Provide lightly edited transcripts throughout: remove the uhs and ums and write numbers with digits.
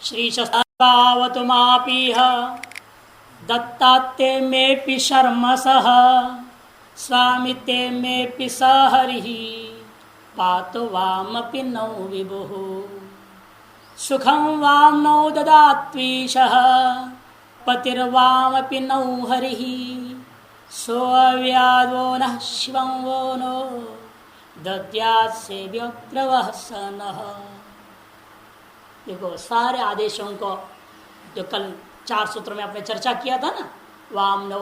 श्रीशस्तावतु मापीह दत्तात्ते मेऽपि शर्मसः स्वामिते मेऽपि सहरिः पातु वामपि नौ विभुः सुखं वां नौ ददात्वीशः पतिर्वामपि नौ हरिः सोऽव्यादो नः शिवं वो नो दद्यात् सेव्यप्रवः सनः। देखो सारे आदेशों को जो कल 4 सूत्रों में आपने चर्चा किया था ना, वाम नौ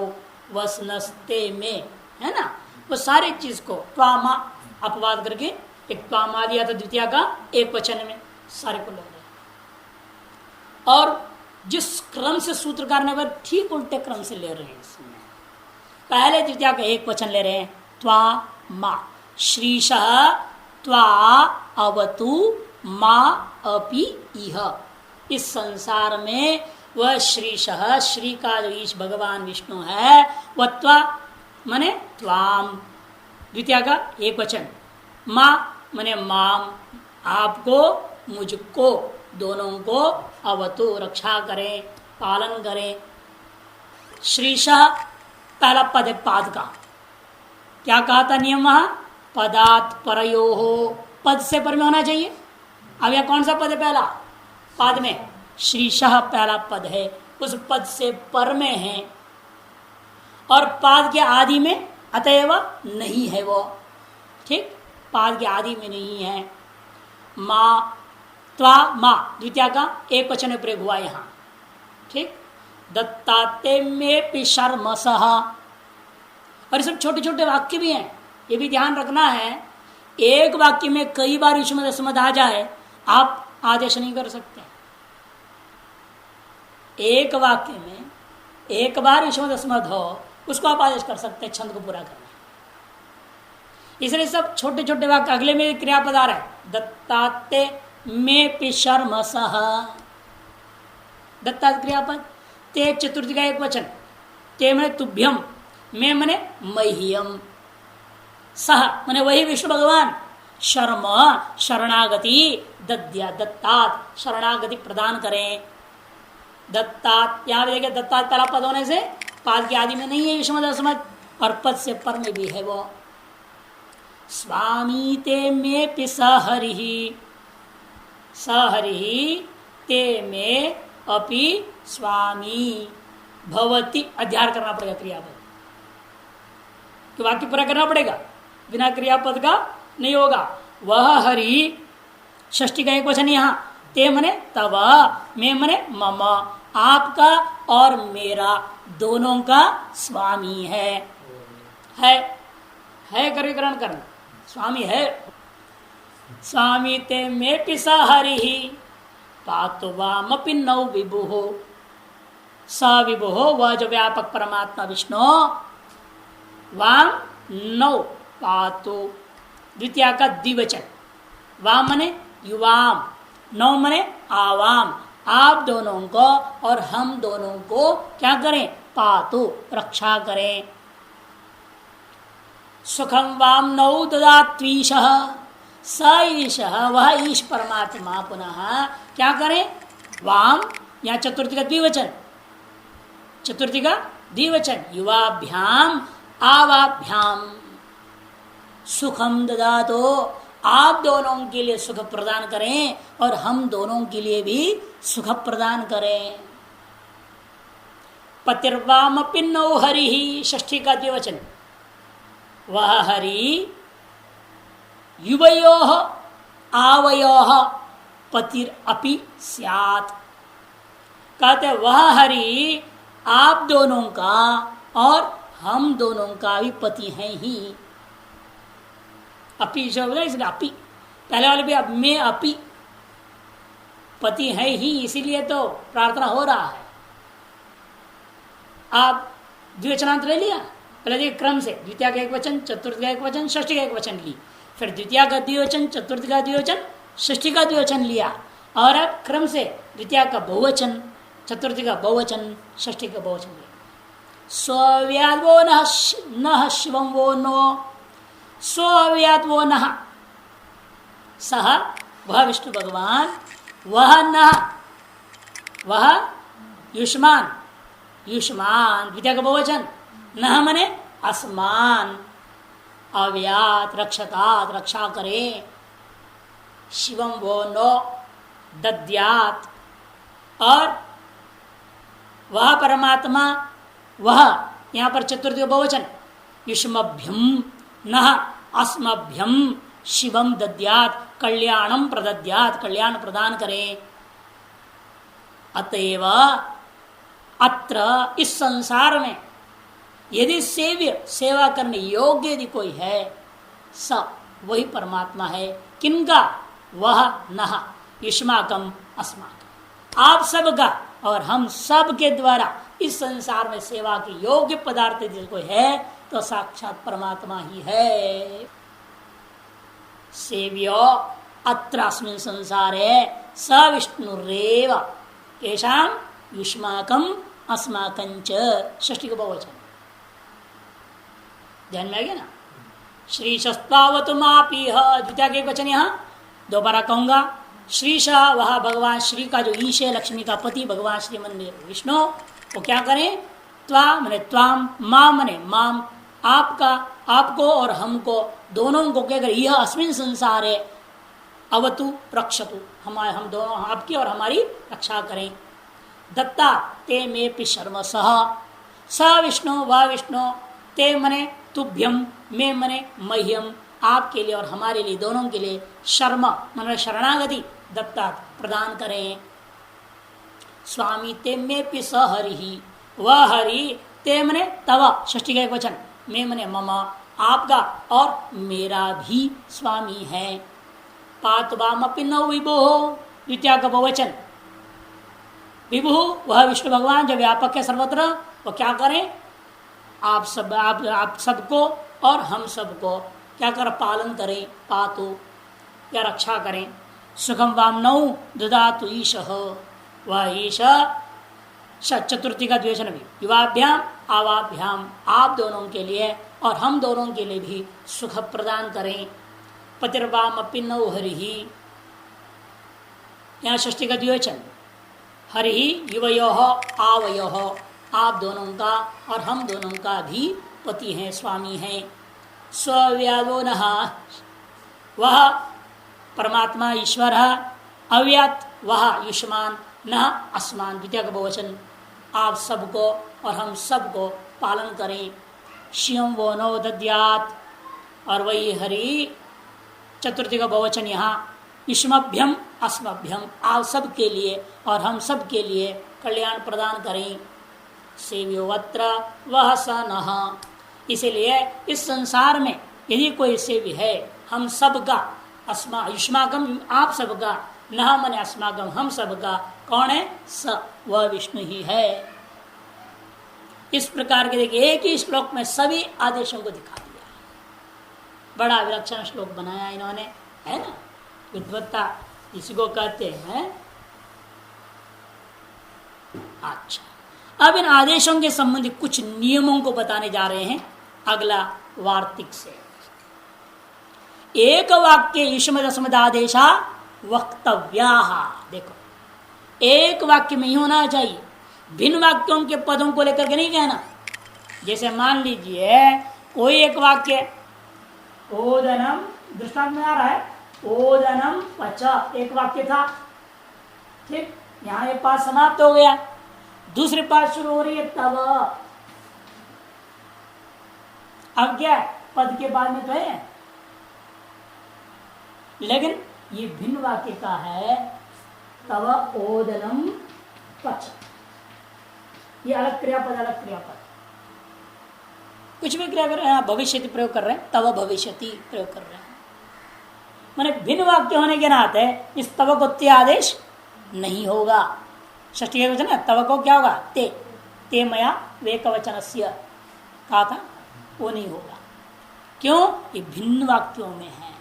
वसनस्ते में, है ना, वो सारे चीज को त्वामा अपवाद करके एक त्वामा दिया था द्वितीय का एक वचन में सारे को ले रहे, और जिस क्रम से सूत्रकार ने वह ठीक उल्टे क्रम से ले रहे हैं। इसमें पहले द्वितीय का एक वचन ले रहे हैं त्वा मा श्रीशः त्वा अवतु मा अपि इह। इस संसार में वह श्रीशः श्री का जो ईश भगवान विष्णु है वह त्वा मने त्वाम, द्वितीय का एक वचन, मा मने माम, आपको मुझको दोनों को अवतु रक्षा करें पालन करें। श्रीशः पहला पद है पाद का, क्या कहा था नियम वहां, पदात् परयो हो, पद से पर में होना चाहिए। अब यह कौन सा पद है, पहला पाद में श्रीशः पहला पद है, उस पद से पर में है और पाद के आदि में अतएव नहीं है वो, ठीक, पाद के आदि में नहीं है। माँ त्वा माँ द्वितीय का एक वचन में प्रयोग हुआ यहां, ठीक। दत्ताते में शर्मसः, और सब छोटे छोटे वाक्य भी हैं, ये भी ध्यान रखना है। एक वाक्य में कई बार युष्मदस्मद आ जाए आप आदेश नहीं कर सकते। एक वाक्य में एक बार युष्मदस्मद हो उसको आप आदेश कर सकते हैं छंद को पूरा करना। इसलिए सब छोटे छोटे वाक्य, अगले में क्रियापद आ रहा है दत्ताते में शर्मसः, दत्ता क्रियापद, ते चतुर्थी का एक वचन, ते मने तुभ्यम, मैं मने मह्यम, सह मने वही विष्णु भगवान, शर्म शरणागति, दद्या दत्तात शरणागति प्रदान करें। दत्तात यहाँ भी देखिए दत्तात पहला पद होने से पाद के आदि में नहीं है युष्मदस्मद, और पद से पर में भी है वो। स्वामी ते में सहरिः, सहरिः ते में अपि स्वामी भवति, अध्यार करना पड़ेगा क्रियापद, तो वाक्य पूरा करना पड़ेगा, बिना क्रियापद का नहीं होगा। वह हरि षष्ठी का एक वचन यहाँ, ते मने तव, मैं मने मम, आपका और मेरा दोनों का स्वामी है करके ग्रहण करना, स्वामी है। स्वामी ते में पिसा हरि पातु वामपि नौ विभुः, स विभुः वह जो व्यापक परमात्मा विष्णु, वाम नौ पातु द्वितीय का द्विवचन, वाम मने युवाम, नौ मने आवाम, आप दोनों को और हम दोनों को क्या करें, पातु रक्षा करें। सुखम वाम नौ ददात्वीशः, स ईशः वह ईश परमात्मा पुनः क्या करें, वाम या चतुर्थी का द्विवचन, चतुर्थी का द्विवचन, युवाभ्याम आवाभ्याम सुखम ददातो, आप दोनों के लिए सुख प्रदान करें और हम दोनों के लिए भी सुख प्रदान करें। पतिर्वामपि नौ हरिः, षष्ठी का द्विवचन, वह हरि युवयोः आवयोः पतिर अपि स्यात्, कहते वह हरि आप दोनों का और हम दोनों का भी पति है ही। अपि शब्द इसलिए अपि, पहले वाले भी अब मैं अपि, पति है ही, इसीलिए तो प्रार्थना हो रहा है। आप द्विवचनांत ले लिया, पहले देखिए क्रम से, द्वितीय का एक वचन, चतुर्थ का एक वचन, षष्ठी का एक वचन ली, फिर द्वितीय का द्विवचन, चतुर्थ का द्विवचन, षष्ठी का द्विवचन लिया, और अब क्रम से द्वितीय का बहुवचन, चतुर्थी का बहुवचन, षष्ठी का बहुवचन लिया। स्वव्याद वो न शिवम वो नो, स्वव्यात वो न, सह वह विष्णु भगवान, वह न वह युष्मान, युष्मान द्वितीय का बहुवचन, न मने असमान, अव्यात रक्षतात रक्षा करे, शिवम वो नो दद्यात, और वह परमात्मा, वह यहां पर चतुर्थी बहुवचन, युष्मभ्यम न अस्मभ्यम शिवम दद्यात, कल्याणम प्रदद्यात, कल्याण प्रदान करें। अतएव अत्र इस संसार में यदि सेव्य सेवा करने योग्य यदि कोई है, स वही परमात्मा है। किनका? वह नह युष्माकम अस्माकम, आप सबका और हम सब के द्वारा इस संसार में सेवा के योग्य पदार्थ यदि कोई है तो साक्षात परमात्मा ही है। सेव्यो अत्र अस्मिन् संसारे स विष्णुरेव, केशाम युष्माकम अस्माकंच, षष्ठी को बहुवचन ध्यान में आ गया ना। श्री शस्तावतुमापीह द्वितीय के वचन, यहाँ दोबारा कहूंगा। श्रीश वह भगवान श्री का जो ईश है, लक्ष्मी का पति भगवान श्रीमन विष्णु, वो क्या करें? त्वा मने त्वाम, माम मने माम, आपका, आपको और हमको दोनों को क्या करें? यह अस्मिन संसार है, अवतु रक्षतु, हमारे हम दोनों आपकी और हमारी रक्षा करें। दत्ता ते मे पि शर्म सह, स विष्णु व विष्णु, ते मने तुभ्यम, मे मने मह्यम, आपके लिए और हमारे लिए दोनों के लिए शर्म मन शरणागति दत्ता प्रदान करें। स्वामी ते मे पि स हरि, वह हरि, ते मने तव, षष्ठी का एक वचन, मे मने मम, आपका और मेरा भी स्वामी है। पातवाम अपि न विभु, द्वितीय का बहुवचन, विभु वह विष्णु भगवान जो व्यापक है सर्वत्र, वो क्या करें? आप सबको और हम सबको क्या कर पालन करें, पातु या रक्षा करें। सुखम वाम नौ ददातु ईश, वह ईश चतुर्थी का द्वेषण भी, युवाभ्याम आवाभ्याम, आप दोनों के लिए और हम दोनों के लिए भी सुख प्रदान करें। पतिर्वाम अपि नौ हरि, यहाँ षष्ठी का द्वेषण, हरि युवयो आवयो, आप दोनों का और हम दोनों का भी पति हैं, स्वामी हैं। स्व्यादो नः, वह परमात्मा ईश्वर, अव्यात वह युष्मान, न अस्मान द्वितीय का बहुवचन, आप सबको और हम सबको पालन करें। शिवम वो नो दद्यात, और वही हरि चतुर्थी का बहुवचन, यहाँ युष्मभ्यम अस्मभ्यम, आप सब के लिए और हम सब के लिए कल्याण प्रदान करें। सेव्योवत्र वह स नः, इसीलिए इस संसार में यदि कोई सेव्य है, हम सबका, अस्मा युष्माकम आप सबका, न मने अस्माकम हम सबका, कौन है? स वह विष्णु ही है। इस प्रकार के देखिए एक ही श्लोक में सभी आदेशों को दिखा दिया, बड़ा विलक्षण श्लोक बनाया इन्होंने, है ना। विद्वत्ता इसी को कहते हैं। अच्छा, अब इन आदेशों के संबंधी कुछ नियमों को बताने जा रहे हैं अगला वार्तिक से। एक वाक्य युष्मदस्मदादेशा वक्तव्या, देखो एक वाक्य में ही होना चाहिए, भिन्न वाक्यों के पदों को लेकर के नहीं कहना। जैसे मान लीजिए कोई एक वाक्य, ओदनम, दृष्टांत में आ रहा है, ओदनम पच, एक वाक्य था, ठीक, यहां एक पाठ समाप्त हो गया, दूसरी पाठ शुरू हो रही है तब। अब क्या पद के बाद में तो है, लेकिन ये भिन्न वाक्य का है, तब ओदनम पच, ये अलग क्रियापद अलग क्रियापद, कुछ भी क्रिया कर रहे हैं, भविष्यति प्रयोग कर रहे हैं, तब भविष्यति प्रयोग कर रहे हैं, माने भिन्न वाक्य होने के नाते इस तब को ते आदेश नहीं होगा। षष्ठी का वचन है, तब को क्या होगा? ते, ते मया वेकवचनस्य कहा था, वो नहीं होगा। क्यों? ये भिन्न वाक्यों में है।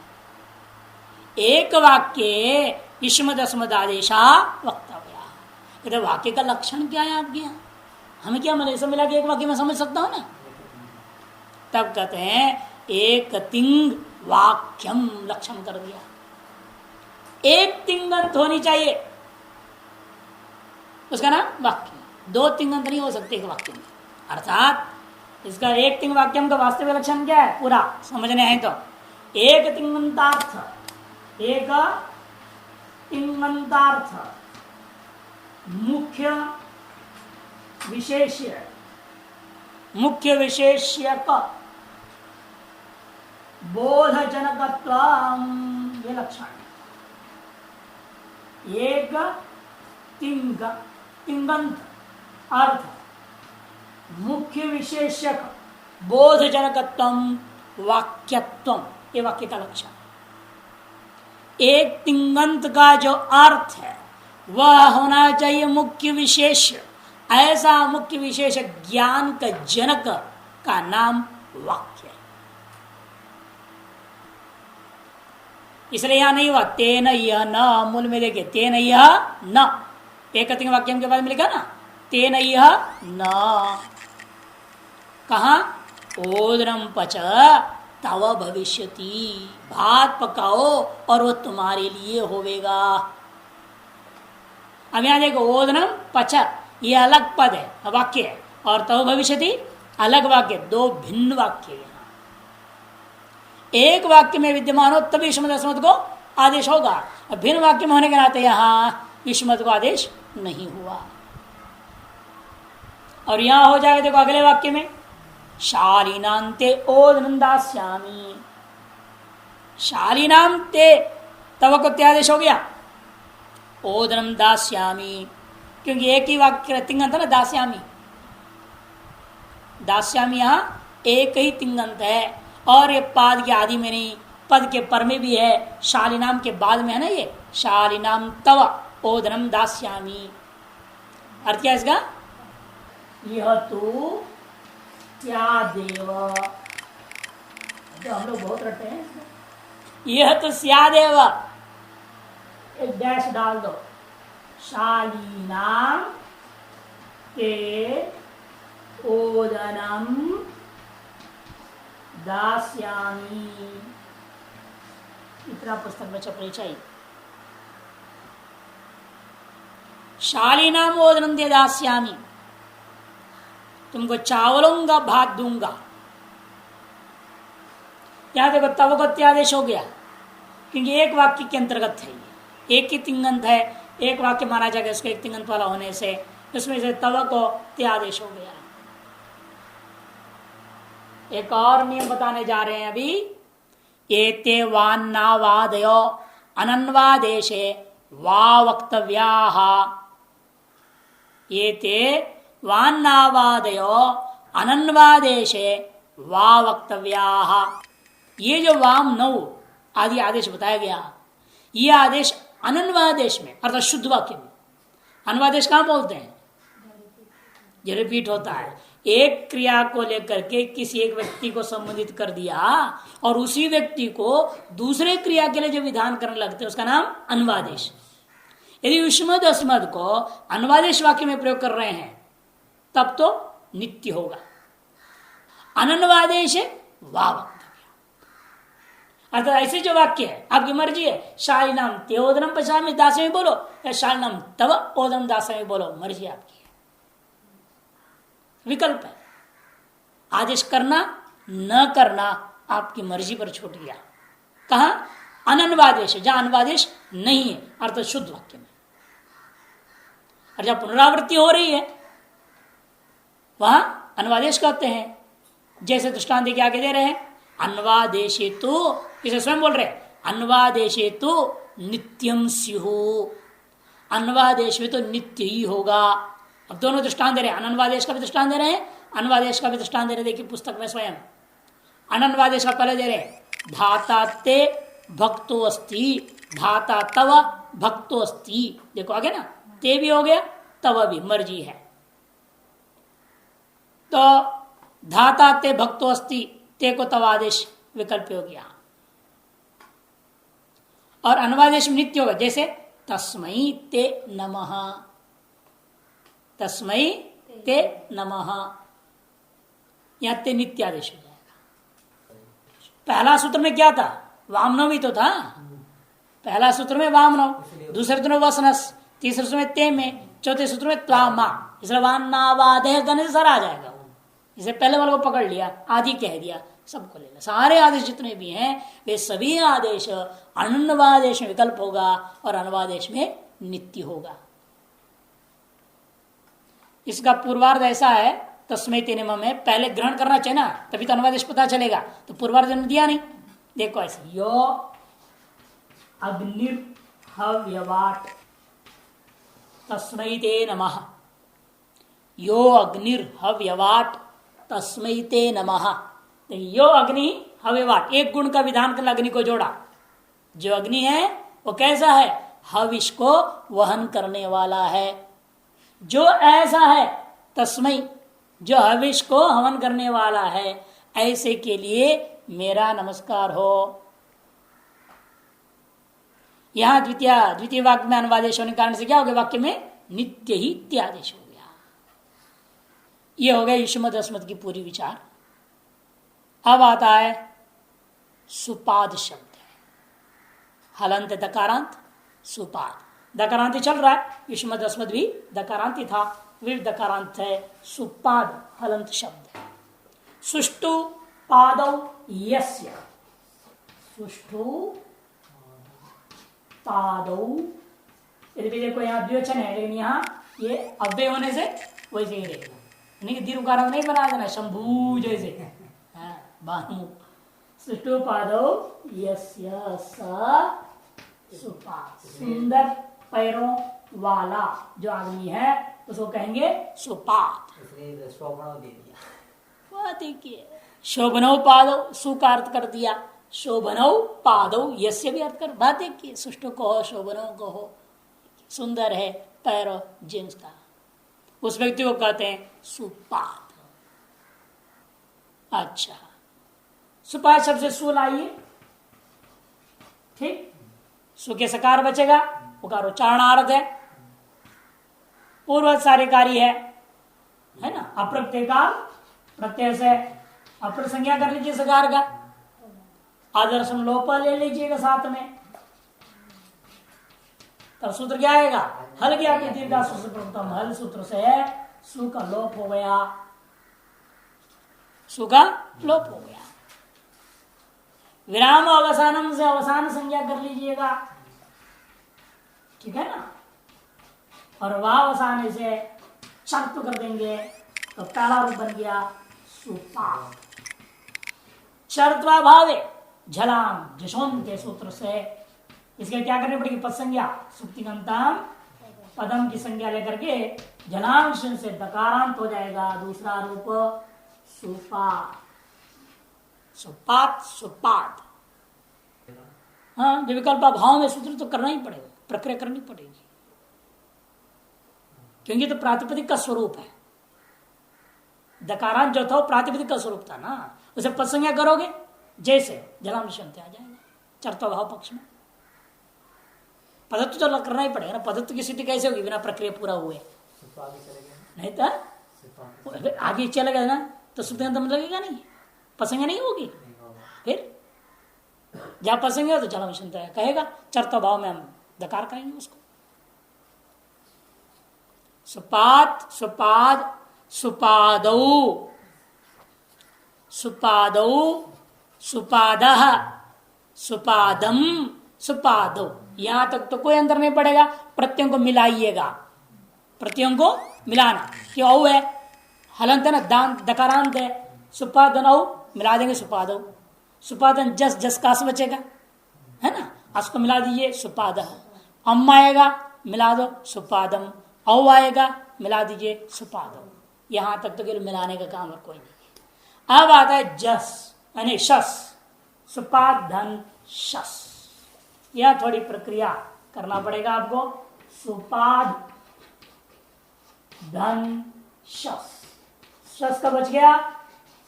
एक वाक्य युष्मदस्मदादेशा वक्तव्या, तो वाक्य का लक्षण क्या है आपके यहाँ? हमें क्या मतलब ऐसा मिला कि एक वाक्य में समझ सकता हूं ना, तब कहते हैं एक तिंग वाक्यम, लक्षण कर दिया। एक तिंगंत होनी चाहिए, उसका नाम वाक्य। दो तिंगंत नहीं हो सकते एक वाक्य में। अर्थात इसका एक तिंग वाक्यम का वास्तविक लक्षण क्या है पूरा समझने हैं तो एक तिंगंतार्थ, एक तिंगंतार्थ मुख्य विशेष्य, मुख्य विशेष्य का बोधजनकत्व, ये लक्षण है। एक तिंगंत अर्थ मुख्य विशेषक बोधजनकत्व वाक्यत्व, ये वाक्य का लक्षण। एक तिंगंत का जो अर्थ है वह होना चाहिए मुख्य विशेष, ऐसा मुख्य विशेष ज्ञान का जनक का नाम वाक्य है। इसलिए यहां नहीं हुआ तेन यह न, मूल में देखिए तेन यह न, एक तिंग वाक्य के बाद में लिखा ना तेन यह न, कहा ओदरम पच तव भविष्यति, भात पकाओ और वो तुम्हारे लिए होवेगा। अब यहां देखो ओदनम पच ये अलग पद है वाक्य है, और तव भविष्यति अलग वाक्य, दो भिन्न वाक्य है। एक वाक्य में विद्यमान हो तभी युष्मत अस्मत् को आदेश होगा, और भिन्न वाक्य में होने के नाते यहां युष्मत को आदेश नहीं हुआ। और यहां हो जाएगा देखो अगले वाक्य में शालीनां ते ओदनं दास्यामि, शालीनां ते तव को त्यादेश हो गया, ओदनं दास्यामि, क्योंकि एक ही वाक्य तिंगंत है ना दास्यामि, दास्यामि यहां एक ही तिंगंत है, और ये पाद के आदि में नहीं पद के पर में भी है, शालीनाम के बाद में है ना ये शालीनाम तव ओदनम दास्यामि। अर्थ क्या है इसका, यह तो क्या देव, तो हम लोग बहुत रटते हैं, यह तो स्यादेव, एक डैश डाल दो, शालीनाम ते ओदनम दास्यामि, इतना पुस्तक में छपनी चाहिए। शालीनाम ओदनम दे दास्यामि, तुमको चावलों का भात दूंगा। यहां देखो तव को त्यादेश हो गया, क्योंकि एक वाक्य के अंतर्गत है, एक ही तिंगंत है, एक वाक्य माना जाएगा इसको एक तिंगंत वाला होने से, उसमें से तव को त्यादेश हो गया। एक और नियम बताने जा रहे हैं अभी, एते वान्नावादयो अनन्वादेशे वा वक्तव्याः, एते वान्नावादयो अनन्वादेशे वा वक्तव्याः, ये जो वाम नौ आदि आदेश बताया गया, ये आदेश अनन्वादेश में अर्थात शुद्ध वाक्य में, अनुवादेश कहां बोलते हैं, ये रिपीट होता है, एक क्रिया को लेकर के किसी एक व्यक्ति को संबंधित कर दिया और उसी व्यक्ति को दूसरे क्रिया के लिए जो विधान करने लगते हैं उसका नाम अनुवादेश। यदि युष्मद अस्मद को अनुवादेश वाक्य में प्रयोग कर रहे हैं तब तो नित्य होगा, अनन्वादेश वाह वक्तव्य, अर्थात ऐसे जो वाक्य है आपकी मर्जी है, शालीनाम ते ओदनम पचामी दास्यामि बोलो या शालीनाम तव ओदनम दास्यामि बोलो, मर्जी आपकी है, विकल्प है। आदेश करना न करना आपकी मर्जी पर छूट गया। कहा अनन्वादेश, जहां अनुवादेश नहीं है अर्थात शुद्ध वाक्य में, और जहां पुनरावृत्ति हो रही है वहां अनुवादेश कहते हैं। जैसे दृष्टांत के आगे दे रहे हैं, अन्वादेशे तो, इसे स्वयं बोल रहे अन्वादेशे तो नित्यम स्युः, अन्वादेश में तो नित्य ही होगा। अब दोनों दृष्टांत दे रहे हैं, अनन्वादेश का भी दृष्टांत दे रहे हैं, अनुवादेश का भी दृष्टांत दे रहे हैं। देखिए पुस्तक में स्वयं अनन्वादेश का पहले दे रहे हैं, धाता ते भक्तो अस्ति, धाता तव भक्तो अस्ति, देखो आगे ना, ते भी हो गया तव भी, मर्जी है। तो धाता ते भक्तो अस्ति, ते को तव आदेश विकल्प हो गया, और अनुवादेश में नित्य होगा, जैसे तस्मै ते नमः, तस्मै ते नमः, यहां ते नित्य आदेश हो जाएगा। पहला सूत्र में क्या था, वामनव ही तो था, पहला सूत्र में वामनव, दूसरे सूत्र में वसनस, तीसरे सूत्र में ते में, चौथे सूत्र में त्वामा, इसलिए वान्नावादेह करने से सर आ जाएगा। इसे पहले वाले को पकड़ लिया, आदि कह दिया, सबको लेना। सारे आदेश जितने भी हैं वे सभी आदेश अनन्वादेश में विकल्प होगा और अनुवादेश में नित्य होगा। इसका पूर्वार्ध ऐसा है, तस्मै तेने में पहले ग्रहण करना चाहिए ना, तभी तो अनुवादेश पता चलेगा। तो पूर्वार्ध ने दिया नहीं, देखो ऐसे यो अग्निर्हव्यवाट तस्मै ते नमः, यो अग्निर्हव्यवाट तस्मै ते नमः। यो अग्नि हव्यवाट, एक गुण का विधान कर अग्नि को जोड़ा। जो अग्नि है वो कैसा है? हविष को वहन करने वाला है। जो ऐसा है तस्मै, जो हविष को हवन करने वाला है, ऐसे के लिए मेरा नमस्कार हो। यहां द्वितीय वाक्य में अनुवादेश होने के कारण से क्या हो गया? वाक्य में नित्य ही इत्यादेश हो गया। यह हो गया युष्मत् अस्मत् की पूरी विचार। अब आता है सुपाद शब्द, हलंत दकारांत सुपाद। दकारांति चल रहा है, युष्मत् अस्मत् भी दकारांति था, वीर दकारांत है, सुपाद हलंत शब्द। सुष्टु पादौ यस्य, सुष्टु पादौ, यदि भी देखो यहाँ द्विवचन है, लेकिन यहाँ ये अव्यय होने से वैसे ही रहेगा, नहीं दीर्घकार नहीं बना देना शंभू जैसे बाहु। सुष्टु पादौ यस्य स सुपाद, सुंदर पैरों वाला जो आदमी है उसको कहेंगे सुपाद। देखिए शोभनौ पादौ, सु का अर्थ कर दिया, शोभनौ पादौ यस्य भी अर्थ कर। बात देखिए, सुष्टु को हो, शोभनौ को हो, सुंदर है पैरों जींस का, उस व्यक्ति को कहते हैं सुपाद। अच्छा, सुपाद शब्द से सु लाइए, ठीक, सु के सकार बचेगा, उकार उच्चारणार्थ है, पूर्व सारेकारी है ना, अप्रत्यय काल प्रत्यय से अपर संज्ञा कर लीजिए सकार का, आदर्शन लोप ले लीजिएगा साथ में, तब सूत्र क्या आएगा? हल गया कि दीर्घा सुप्रथम हल सूत्र से सु का लोप हो गया, सु का लोप हो गया। विराम अवसानम से अवसान संज्ञा कर लीजिएगा, ठीक है ना, और वह अवसान से शर्त कर देंगे तो पहला रूप बन गया सुपाद। शर्तवा भावे झलाम जशोन्ते सूत्र से इसके क्या करनी पड़ेगी? पद संज्ञा, सुप्तिगंताम पदम की संज्ञा लेकर के जलांश से दकारांत हो जाएगा, दूसरा रूप सुपाद। सुपाद सुपाद, हाँ, जो विकल्प भाव में सूत्र तो करना ही पड़ेगा, प्रक्रिया करनी पड़ेगी, क्योंकि तो प्रातिपदिक का स्वरूप है। दकारांत जो था वो प्रातिपदिक का स्वरूप था ना, उसे पद संज्ञा करोगे जैसे जलांश आ जाएगा चर्ता भाव पक्ष में। पदत्व तो करना ही पड़ेगा ना, पदत्व की स्थिति कैसे होगी बिना प्रक्रिया पूरा हुए? नहीं तो आगे चलेगा ना तो सुप्तिगंत लगेगा नहीं, पसंग नहीं होगी, फिर जहां पसंग हो तो जलांश कहेगा, चर्ता भाव में हम दकार कहेंगे उसको। सुपाद सुपाद सुपादौ, सुपादौ सुपादः सुपादम सुपादौ। यहां तक तो कोई अंतर नहीं पड़ेगा, प्रत्ययों को मिलाइएगा, प्रत्ययों को मिलाना, क्यों औ है, हलंत है ना, दान दकारांत है, सुपादन औ मिला देंगे सुपादौ। सुपादन जस जस कास बचेगा, है ना, अस को मिला दीजिए सुपादः, अम आएगा मिला दो सुपादम, औ आएगा मिला दीजिए सुपादौ। यहां तक तो केवल मिलाने का काम और कोई नहीं। अब आता है जस यानी शस, सुपाद धन शस, यह थोड़ी प्रक्रिया करना पड़ेगा आपको। सुपाद धन शस, शस का बच गया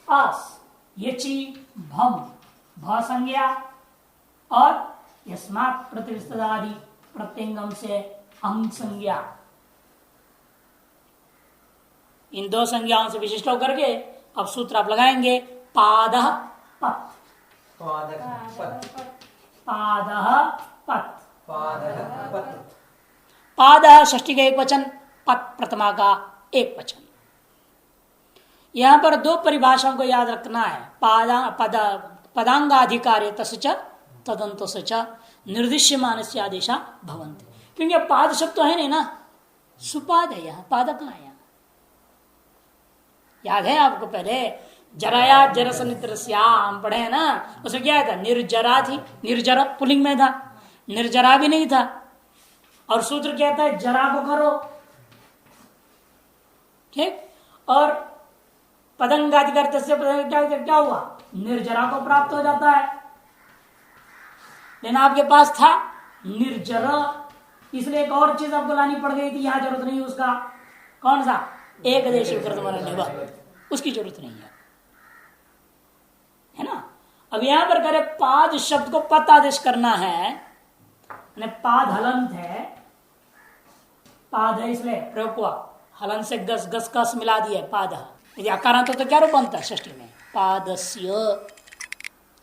अस, यची भम भ संज्ञा और यस्मात् प्रतिष्ठादि प्रत्यंगम से अंग संज्ञा, इन दो संज्ञाओं से विशिष्ट होकर के अब सूत्र आप लगाएंगे पादः पत्, पादः पत्, पादः षष्ठी का एक वचन पद प्रथमा का एक वचन। यहां पर दो परिभाषाओं को याद रखना है। पदांगाधिकारे तस्च तदंत सच निर्दिश्यमान से आदेशा भवन्ति। क्योंकि पाद शब्द तो है नहीं ना, सुपाद है, यहाँ पादक है। यहाँ याद है आपको, पहले जराया जरस निद्रस्याम पढ़े है ना, उसमें क्या था, निर्जरा थी, निर्जरा पुलिंग में था, निर्जरा भी नहीं था। और सूत्र क्या था, जरा को करो, ठीक। और पदंगाधिकार क्या हुआ, निर्जरा को प्राप्त हो जाता है। लेकिन आपके पास था निर्जर, इसलिए एक और चीज आपको लानी पड़ गई थी, यहां जरूरत नहीं उसका। कौन सा, एक देश उसकी जरूरत नहीं है ना। अब यहां पर करे पाद शब्द को पत आदेश करना है, पाद हलंत है, पाद है इसलिए प्रयोग हुआ, हलन से गस गस कस मिला दिया पाद। यदि आकारांत तो क्या रूप बनता है षष्ठी में, पादस्य,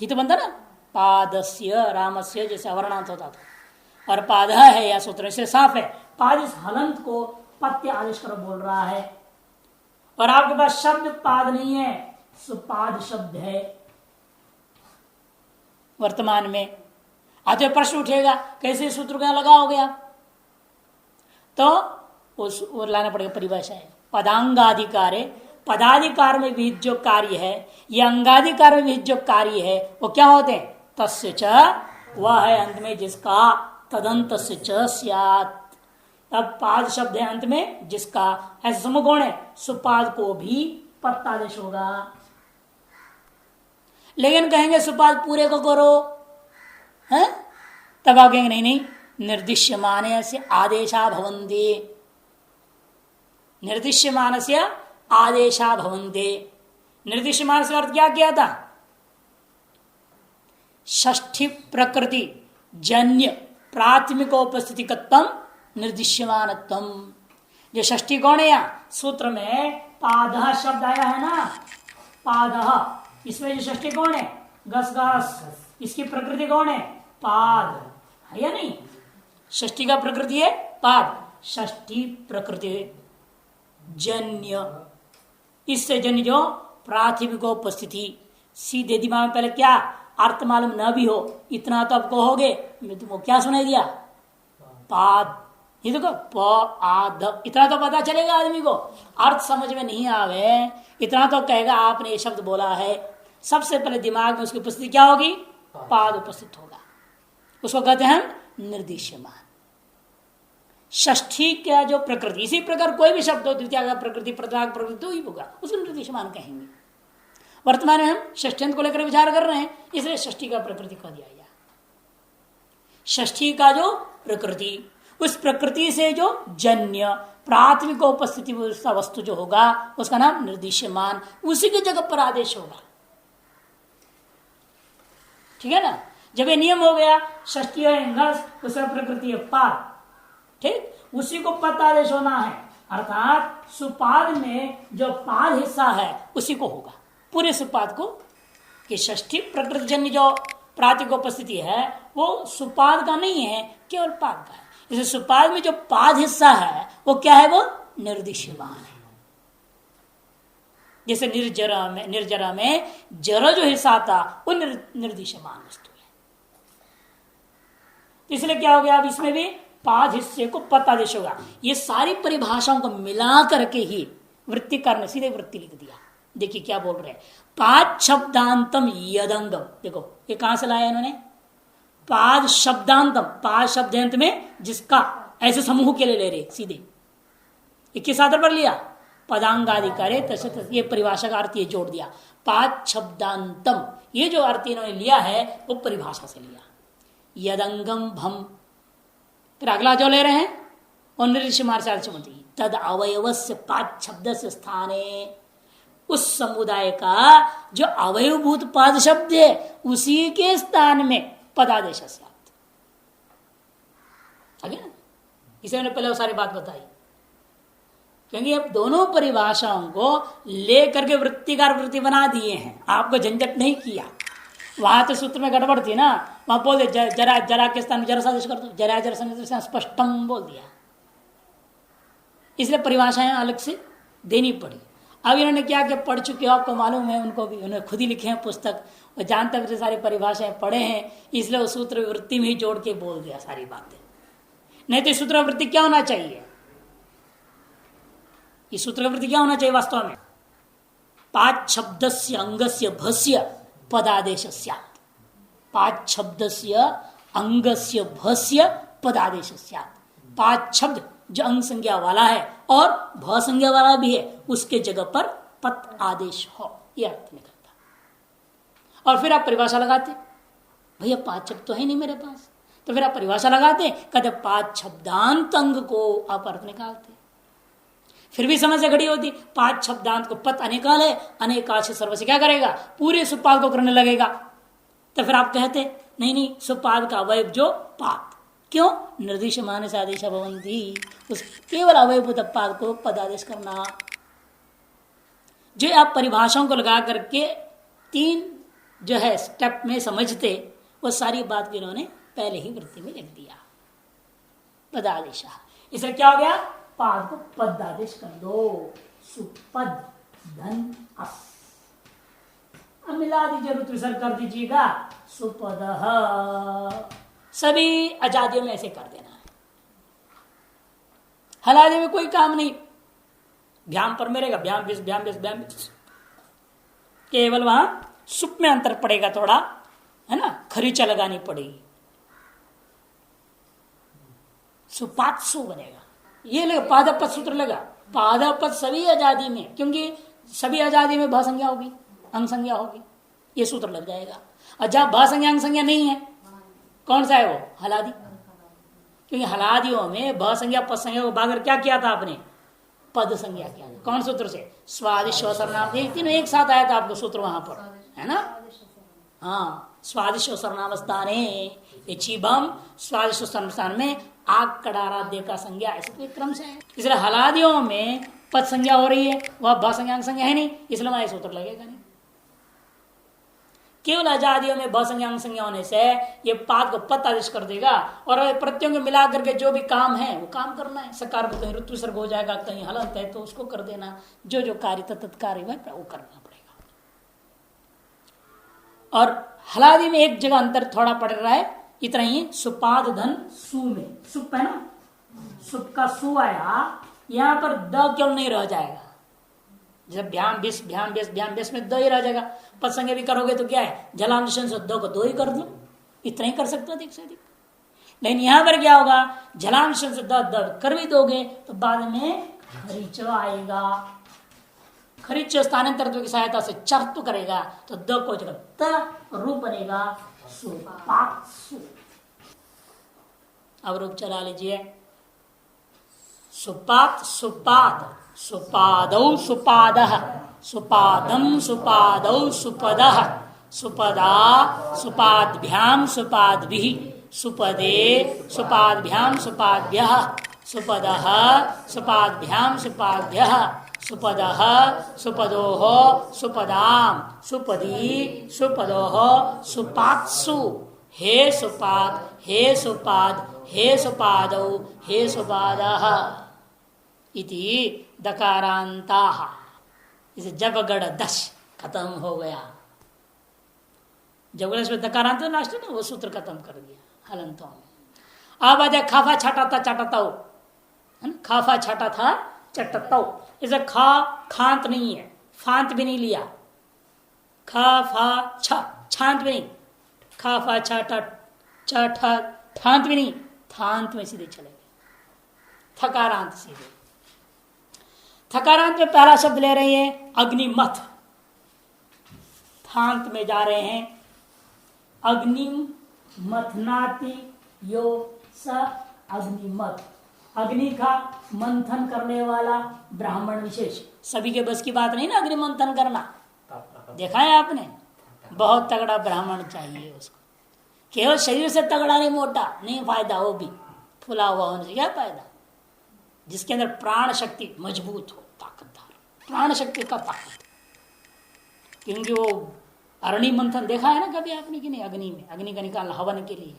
ये तो बनता ना, पादस्य रामस्य, जैसे अवर्णांत होता था। और पाद है या सूत्र से साफ है, पाद इस हलंत को पत्य आदेश कर बोल रहा है। और आपके पास शब्द पाद नहीं है, सुपाद शब्द है वर्तमान में। आते प्रश्न उठेगा कैसे सूत्र का लगाओगे आप, तो उस लाना पड़ेगा परिभाषा है। पदांगाधिकारे, पदाधिकार में भी जो कार्य है, यह अंगाधिकार में भी जो कार्य है, वो क्या होते हैं, तस्य च, वह है अंत में जिसका, तदंत च स्यात्। अब पाद शब्द है अंत में जिसका, ऐसा समुगुण है, सुपाद को भी पत्तादेश होगा। लेकिन कहेंगे सुपाद पूरे को करो, है? तब आप कहेंगे नहीं नहीं, निर्दिश्यमान से आदेशा भवन्ति, निर्दिश्यमान से आदेशा भवन्ते। निर्दिश्यमान से अर्थ क्या किया था, षष्ठी प्रकृति जन्य प्राथमिक उपस्थितिकत्वम निर्दिश्यमानत्वम। जो षष्ठी कौन है, यहाँ सूत्र में पादः शब्द आया है ना, पादः, इसमें जो षष्ठी कौन है, गस गस, इसकी प्रकृति कौन है, पाद है या नहीं। षष्ठी का प्रकृति है पाद, षष्ठी प्रकृति जन्य, इससे जन्य जो प्राथमिक उपस्थिति। सीधे दिमाग में पहले क्या अर्थ मालूम न भी हो, इतना तो आप कहोगे, मैं तुमको क्या सुनाई दिया, पाद, ये देखो प आद, इतना तो पता चलेगा आदमी को। अर्थ समझ में नहीं आवे, इतना तो कहेगा आपने ये शब्द बोला है। सबसे पहले दिमाग में उसकी उपस्थिति क्या होगी, पाद उपस्थित होगा, उसको कहते हैं निर्दिश्यमान। षष्ठी का जो प्रकृति, इसी प्रकार कोई भी शब्द हो, द्वितीय का प्रकृति, प्रथमा प्रकृति तो ही होगा, उसको निर्दिश्यमान कहेंगे। वर्तमान में हम षष्ठ्यंत को लेकर विचार कर रहे हैं, इसलिए षष्ठी का प्रकृति कह दिया गया। षष्ठी का जो प्रकृति, उस प्रकृति से जो जन्य प्राथमिक उपस्थिति वस्तु जो होगा, उसका नाम निर्दिश्यमान, उसी की जगह पर आदेश होगा। ठीक है ना। जब ये नियम हो गया, षष्ठी है उसका प्रकृति है पाद, ठीक, उसी को पद आदेश होना है। अर्थात सुपाद में जो पाद हिस्सा है उसी को होगा, पूरे सुपाद को। कि षष्ठी प्रकृति जन्य जो प्रातिक उपस्थिति है वो सुपाद का नहीं है, केवल पाद का है। इसे सुपाद में जो पाद हिस्सा है वो क्या है, वो निर्दिश्यमान है। जैसे निर्जरा में जरा जो हिस्सा था वो निर्दिश्यमान वस्तु है। इसलिए क्या हो गया, अब इसमें भी पाद हिस्से को पद आदेश होगा। ये सारी परिभाषाओं को मिला करके ही वृत्ति करने, सीधे वृत्ति लिख दिया। देखिए क्या बोल रहे हैं, पाद शब्दांतम यदंगम। देखो ये कहां से लाया इन्होंने, पाद शब्दांतम, पाद शब्दांत में जिसका, ऐसे समूह के लिए ले रहे सीधे। ये किस आधार पर लिया, पदांगाधिकारे तस्य, ये परिभाषा का अर्थ ये जोड़ दिया। पाद शब्दांतम, ये जो अर्थ इन्होंने लिया है वो परिभाषा से लिया। यदंगम भम, फिर अगला जो ले रहे हैं और निर्दिश्यमान तद अवयवस्य पाद शब्द से स्थाने, उस समुदाय का जो अवयवभूत पाद शब्द है उसी के स्थान में पदादेश से आगे ना। इसे मैंने पहले वो सारी बात बताई, क्योंकि अब दोनों परिभाषाओं को लेकर के वृत्तिकार वृत्ति बना दिए हैं, आपको झंझट नहीं किया। वहां तो सूत्र में गड़बड़ थी ना, वहां बोल दे जरा के स्थान में जरा सादेश कर दो, जरा स्पष्टम बोल दिया। इसलिए परिभाषाएं अलग से देनी पड़ी। अब इन्होंने क्या क्या पढ़ चुके हो आपको मालूम है, उनको भी उन्होंने खुद ही लिखे हैं पुस्तक, और जानते हुए सारी परिभाषाएं पढ़े हैं, इसलिए वो सूत्र वृत्ति में ही जोड़ के बोल दिया सारी बातें। नहीं तो सूत्र वृत्ति क्या होना चाहिए, ये सूत्र वृत्ति क्या होना चाहिए वास्तव में, 5 शब्दस्य अंगस्य भस्य पदादेश स्यात्, 5 शब्दस्य अंगस्य भस्य पदादेश स्यात्, 5 शब्द जो अंग संज्ञा वाला है और भ संज्ञा वाला भी है, उसके जगह पर पद आदेश हो, यह अर्थ निकलता। और फिर आप परिभाषा लगाते, भैया 5 शब्द तो है नहीं मेरे पास, तो फिर आप परिभाषा लगाते, कहते 5 शब्दांत अंग को आप अर्थ निकालते। फिर भी समस्या खड़ी होती, 5 शब्दांत को पद अनेकाल है, अनेकाल से सर्व से क्या करेगा, पूरे सुपाद को करने लगेगा। तो फिर आप कहते नहीं नहीं, सुपाद का अवयव जो पाद, क्यों, निर्देश मानस आदेश भवंती, उस केवल अवयभूत पाद को पदादेश करना। जो आप परिभाषाओं को लगा करके 3 जो है स्टेप में समझते, वो सारी बात भी इन्होंने पहले ही वृत्ति में लिख दिया, पदादेश। इसलिए क्या हो गया, पाद को पदादेश कर दो, सुपद धन अस। अब मिला दीजिए, रुत विसर्ग कर दीजिएगा, सुपद। सभी अजादियों में ऐसे कर देना है, हलादि में कोई काम नहीं, भ्याम पर मिलेगा, भ्याम बिस भ्याम बिस भ्याम बिस, केवल वहां सुप में अंतर पड़ेगा थोड़ा, है ना, खरीचा लगानी पड़ेगी, सुपात सु बनेगा, ये लगा पादपद सूत्र लगा। पादपद सभी आजादी में, क्योंकि सभी आजादी में भ संज्ञा होगी, अंग संज्ञा होगी, ये सूत्र लग जाएगा। और जब भ संज्ञा अंग संज्ञा नहीं है, कौन सा है वो, हलादि, क्योंकि हलादियों में भ संज्ञा पद संज्ञा को बागर क्या किया था आपने, पद संज्ञा किया। कौन सूत्र से, स्वादिष्ट सर्वनाम, तीनों एक साथ आया था आपको सूत्र वहां पर, है ना। हाँ, स्वादिष्ट सर्वनामस्थाने इच्छिभम, स्वादिष्ट सर्वनाम में आग कड़ारा दे का संज्ञा, ऐसे तो एक क्रम से है। इसलिए हलादियों में पद संज्ञा हो रही है, वह भ संज्ञा अंग संज्ञा है नहीं, इसलिए वहां सूत्र लगेगा नहीं। केवल आजादियों में भ संज्ञा अंग संज्ञा होने से ये पाद को पद आदेश कर देगा, और प्रत्ययों को मिला करके जो भी काम है वो काम करना है। सकार को कहीं ऋतु विसर्ग हो जाएगा, कहीं हलंत है तो उसको कर देना, जो जो कार्य तत्कार्य है वो करना पड़ेगा। और हलादि में एक जगह अंतर थोड़ा पड़ रहा है, इतना ही, सुपाद धन सु में, सुप है ना, सुप का सु आया, यहां पर द क्यों नहीं रह जाएगा, जब भ्याम बिस भ्याम बिस भ्याम बिस में दो ही रह जाएगा। पद संज्ञा भी करोगे तो क्या है, जलांशन से दो को दो ही कर दो, इतना ही कर सकते हो अधिक से अधिक। लेकिन यहां पर क्या होगा, जलांशन से द कर भी दोगे तो बाद में खरीच आएगा, खरीच स्थानांतरित्व की सहायता से चर्त करेगा, तो द को जगह त रूप बनेगा सुपात्सु। अब रूप चला लीजिए, सुपात सुपाद, सुपादौ सुपादः, सुपादम सुपादौ सुपदः, सुपदा सुपाद्भ्याम सुपाद्भिः, सुपदे सुपाद्भ्याम सुपाद्भ्यः, सुपदः सुपाद्भ्याम सुपाद्भ्यः, सुपदः सुपदोः सुपदाम, सुपदी सुपदोः सुपात्सु, हे सुपाद हे सुपाद हे सुपादौ हे सुपादः इति दकारांताः। इसे जगगढ़ दश खत्म हो गया, जगगढ़ में दकारांत लास्ट है ना, वो सूत्र खत्म कर दिया हलंतों में। अब आ जाए खाफा छाटा था चटताओ, है ना, खाफा छाटा था चटताओ, इसे खा खांत नहीं है, फांत भी नहीं लिया, खा फा छ छांत भी नहीं, खाफा छाटा छठा ठांत भी नहीं, थांत में सीधे चले गए, थकारांत सीधे। थकारांत में पहला शब्द ले रहे हैं अग्निमथ, थांत में जा रहे हैं अग्निम मथनाति यो स अग्निमथ, अग्नि का मंथन करने वाला ब्राह्मण विशेष। सभी के बस की बात नहीं ना अग्नि मंथन करना, देखा है आपने, बहुत तगड़ा ब्राह्मण चाहिए उसको, केवल शरीर से तगड़ा नहीं, मोटा नहीं फायदा, वो भी फुला हुआ होने से क्या फायदा, जिसके अंदर प्राण शक्ति मजबूत हो, ताकतदार प्राण शक्ति का ताकत। क्योंकि वो अग्नि मंथन देखा है ना कभी आपने कि नहीं, अग्नि में अग्नि का निकालना हवन के लिए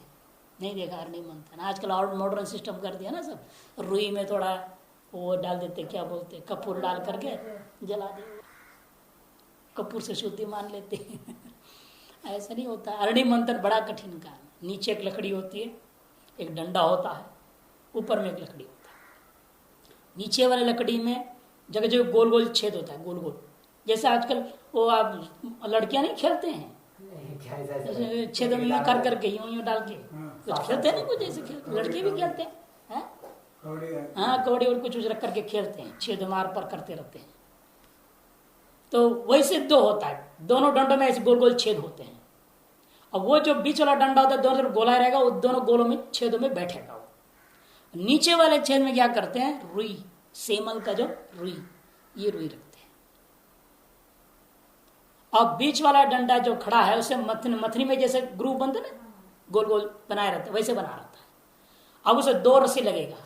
नहीं देखा अग्नि मंथन। आजकल और मॉडर्न सिस्टम कर दिया ना सब, रुई में थोड़ा वो डाल देते, क्या बोलते, कपूर डाल करके जला दे, कपूर से शुद्धि मान लेते हैं। ऐसा नहीं होता। अरणी मंथन बड़ा कठिन काम। नीचे एक लकड़ी होती है, एक डंडा होता है, ऊपर में एक लकड़ी होता है। नीचे वाले लकड़ी में जगह जगह गोल गोल छेद होता है, गोल गोल, जैसे आजकल वो आप लड़कियां नहीं खेलते हैं छेद में कर करके यूं डाल के कुछ खेलते हैं ना, कुछ ऐसे खेलते, लड़के भी खेलते हैं। हाँ, कबड्डी और कुछ रख करके खेलते हैं, छेद मार पर करते रहते हैं। तो वैसे दो होता है, दोनों डंडों में ऐसे गोल गोल छेद होते हैं। अब वो जो बीच वाला डंडा होता है दोनों तरफ गोला रहेगा, वो दोनों गोलों में छेदों में बैठेगा। वो नीचे वाले छेद में क्या करते हैं, रुई, सेमल का जो रुई, ये रुई रखते हैं। और बीच वाला डंडा जो खड़ा है उसे मथनी में जैसे ग्रूव बनते ना, गोल गोल बनाए रहते, वैसे बना रहता है। अब उसे दो रस्सी लगेगा,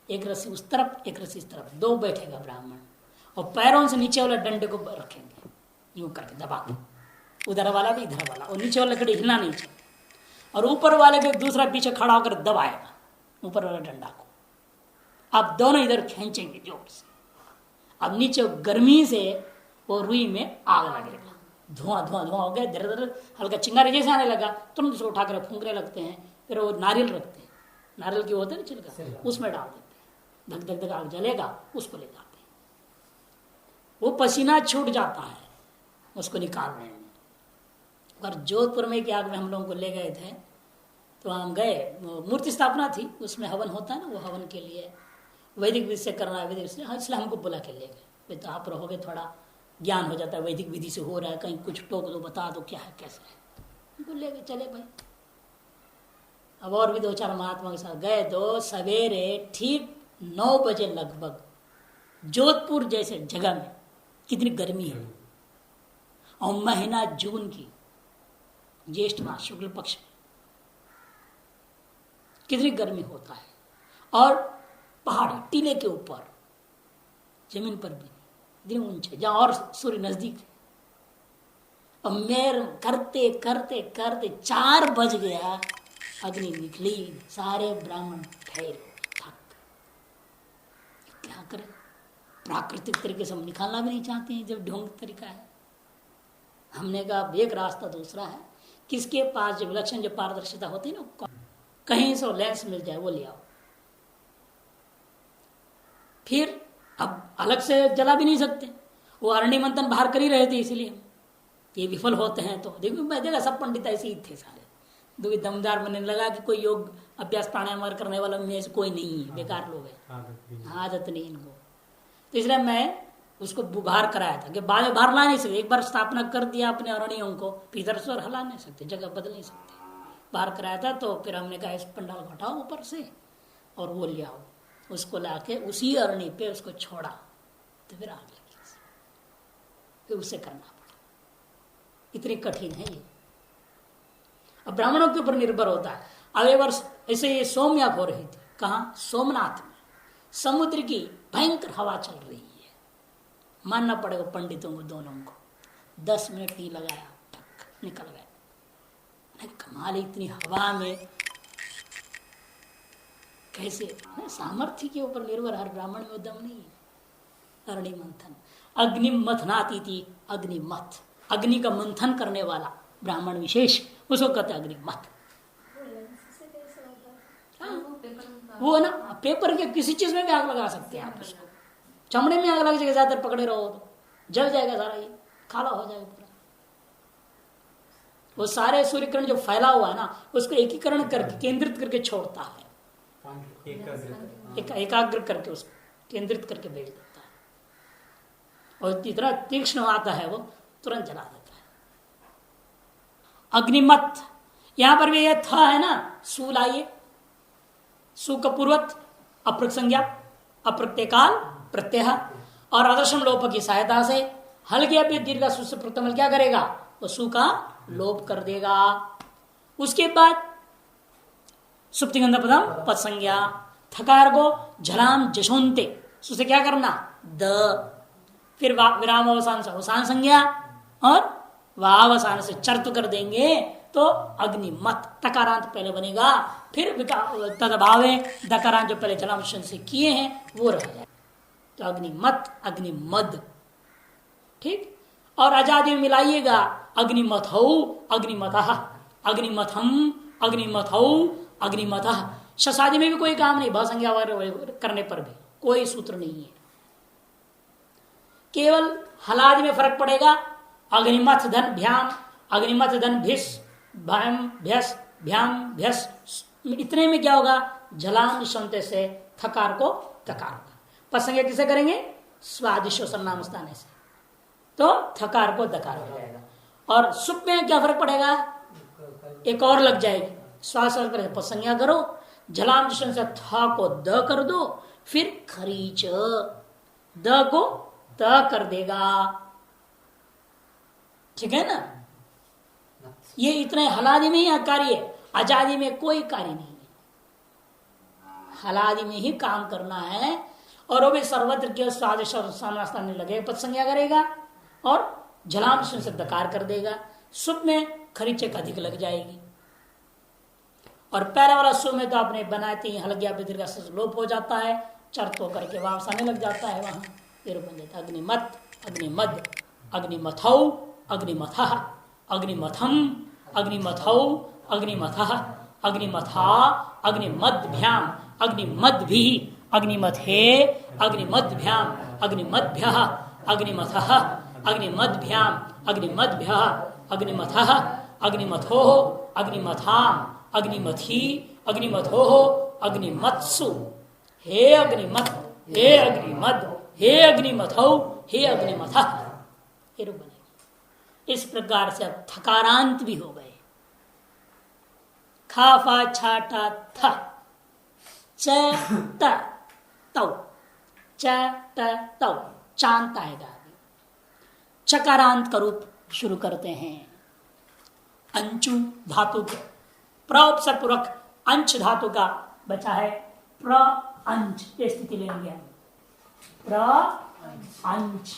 एक रस्सी उस तरफ, एक रस्सी इस तरफ, दो बैठेगा ब्राह्मण। और पैरों से नीचे वाले डंडे को रखेंगे यूं करके दबा के, उधर वाला भी इधर वाला, और नीचे वाला लकड़ी हिलना नहीं चाहिए। और ऊपर वाले को दूसरा पीछे खड़ा होकर दबाएगा ऊपर वाले डंडा को। आप दोनों इधर खींचेंगे जोर से। अब नीचे गर्मी से वो रुई में आग लगेगा, धुआं धुआं धुआं हो गया, धीरे धीरे हल्का चिंगारी जैसे आने लगा, तुरंत उसे उठाकर फूंकने लगते हैं। फिर वो नारियल रखते हैं, नारियल की होते है ना छिलका, उसमें डाल देते हैं, धक धक धक आग जलेगा, उसको ले जाते हैं। वो पसीना छूट जाता है उसको निकालने में। और जोधपुर में की आग में हम लोगों को ले गए थे, तो हम गए, मूर्ति स्थापना थी, उसमें हवन होता है ना, वो हवन के लिए वैदिक विधि से करना है, वैदिक से, हाँ, इसलिए हमको बुला के ले गए। तो आप रहोगे, थोड़ा ज्ञान हो जाता है, वैदिक विधि से हो रहा है, कहीं कुछ टोक दो, बता दो क्या है कैसे है। हमको ले गए, चले भाई। अब और भी दो चार महात्मा के साथ गए, तो सवेरे ठीक 9 बजे लगभग जोधपुर जैसे जगह में कितनी गर्मी है, और महीना जून की, ज्येष्ठ मास शुक्ल पक्ष में कितनी गर्मी होता है। और पहाड़ी टीले के ऊपर, जमीन पर भी दिन ऊंचे, जहां और सूर्य नजदीक है। और मेर करते करते करते 4 बज गया, अग्नि निकली, सारे ब्राह्मण ठहरे, थक। क्या करें, प्राकृतिक तरीके से हम निकालना भी नहीं चाहते हैं, जब ढोंग तरीका है। हमने कहा एक रास्ता दूसरा है, किसके पास जो विलक्षण जो पारदर्शिता होती है ना, कहीं से लेंस मिल जाए वो ले आओ। फिर अब अलग से जला भी नहीं सकते, वो अरण्य मंथन बाहर कर ही रहे थे, इसीलिए ये विफल होते हैं। तो देखो मैं देखा सब पंडित ऐसे ही थे सारे, दो दमदार बनने लगा कि कोई योग अभ्यास प्राणायाम करने वाला में से कोई नहीं है, बेकार लोग हैं, आदत नहीं इनको। तो इसलिए मैं उसको बाहर कराया था कि बाद में बाहर ला नहीं सकते, एक बार स्थापना कर दिया अपने अरणियों को, इधर से हला नहीं सकते, जगह बदल नहीं सकते, बाहर कराया था। तो फिर हमने कहा इस पंडाल को हटाओ ऊपर से और वो ले आओ, उसको लाके उसी अरणी पे उसको छोड़ा, तो फिर आग लगी, फिर उसे करना पड़ा। इतनी कठिन है ये। अब ब्राह्मणों के ऊपर निर्भर होता है। अगले वर्ष ऐसे ये सोमयाग हो रही थी, कहाँ, सोमनाथ में, समुद्र की भयंकर हवा चल रही है। मानना पड़ेगा पंडितों को दोनों को, 10 मिनट नहीं लगाया, ठक निकल गए। कमाल, इतनी हवा में कैसे, सामर्थ्य के ऊपर निर्भर, हर ब्राह्मण में उद्यम नहीं है। अरणि मंथन, अग्नि मथनाती थी, अग्निमथ, अग्नि का मंथन करने वाला ब्राह्मण विशेष, उसको कहते अग्निमथ। वो ना पेपर के किसी चीज में भी आग लगा सकते हैं आप, उसको चमड़े में आग लग जाएगा, ज्यादातर पकड़े रहो तो जल जाएगा सारा, ये काला हो जाएगा पूरा। वो सारे सूर्य किरण जो फैला हुआ है ना, उसको एकीकरण करके केंद्रित करके छोड़ता है, एकाग्र करके उसको केंद्रित करके भेज देता है, और इतना तीक्ष्ण आता है वो तुरंत जला देता है। अग्निमत, यहां पर भी यह था है ना, सु लाइए, सु का पूर्वत अप्रक संज्ञा, अप्रत्यकाल प्रत्यय, और आदर्शम लोप की सहायता से हल्के अभी दीर्घ सु से प्रथम क्या करेगा, वो सु का लोप कर देगा। उसके बाद सुप्तिगंध पदम पद संज्ञा, थकार को झलाम जशोन्ते, उसे क्या करना, द, फिर विराम अवसान से अवसान संज्ञा, और वावसान से चर्त कर देंगे तो अग्निमत, तकारांत पहले बनेगा, फिर तदभावे दकारांत जो पहले जलांश से किए हैं वो रह जाए। तो अग्निमत अग्निमद। ठीक। और अजादि में मिलाइएगा अग्निमथौ अग्निमतः अग्निमथम अग्निमथौ अग्निमतः। शशादि में भी कोई काम नहीं, भसंज्ञा करने पर भी कोई सूत्र नहीं है। केवल हलादि में फर्क पड़ेगा। अग्निमथ धन भ्याम अग्निमथ धन भिस भ्याम भ्यस भ्याम भ्यस, इतने में क्या होगा? झलांग सुनते से थकार को तकार होगा। पसंज्ञा किसे करेंगे? स्वादिशो सर्वनाम स्थाने से, तो थकार को दकार हो जाएगा। और सुप में क्या फर्क पड़ेगा? एक और लग जाएगी। श्वास पसंज्ञा करो, झलाम से था को द कर दो, फिर खरीच द को त कर देगा। ठीक है ना? ये इतने हलादि में ही कार्य है, आजादी में कोई कार्य नहीं है। हलादि में ही काम करना है, और वो भी सर्वत्र के सामने लगे पदसंज्ञा करेगा और झलाम से दकार कर देगा। सुप में खरीचे का अधिक लग जाएगी। और पहले वाला सु में तो आपने बनाते ही हल गया, दीर्घ लोप हो जाता है, चर्त होकर के वापस आने लग जाता है। वहां फिर बन जाता है अग्निमत अग्निमद अग्निमथौ अग्निमथः अग्निमथम अग्निमथौ अग्निमथः अग्निमथा अग्निमद्भ्याम अग्निमद्भि अग्निमथे अग्निमद्भ्याम अग्निमद्भ्यः अग्निमथः अग्निमद्भ्याम अग्निमद्भ्यः अग्निमथः अग्निमथोः अग्निमथाम अग्निमथी अग्निमथोः अग्निमत्सु। हे अग्निमत हे अग्निमद हे अग्निमथौ हे अग्निमथः। इस प्रकार से अब थकारांत भी हो गए। खा फा छाटा थ च त तौ च त तौ चांत आएगा। चकारांत का रूप शुरू करते हैं। अंचु धातु के प्रोपसर पूर्वक अंश धातु का बचा है प्र अंश, ये स्थिति लेंगे। प्र अंश,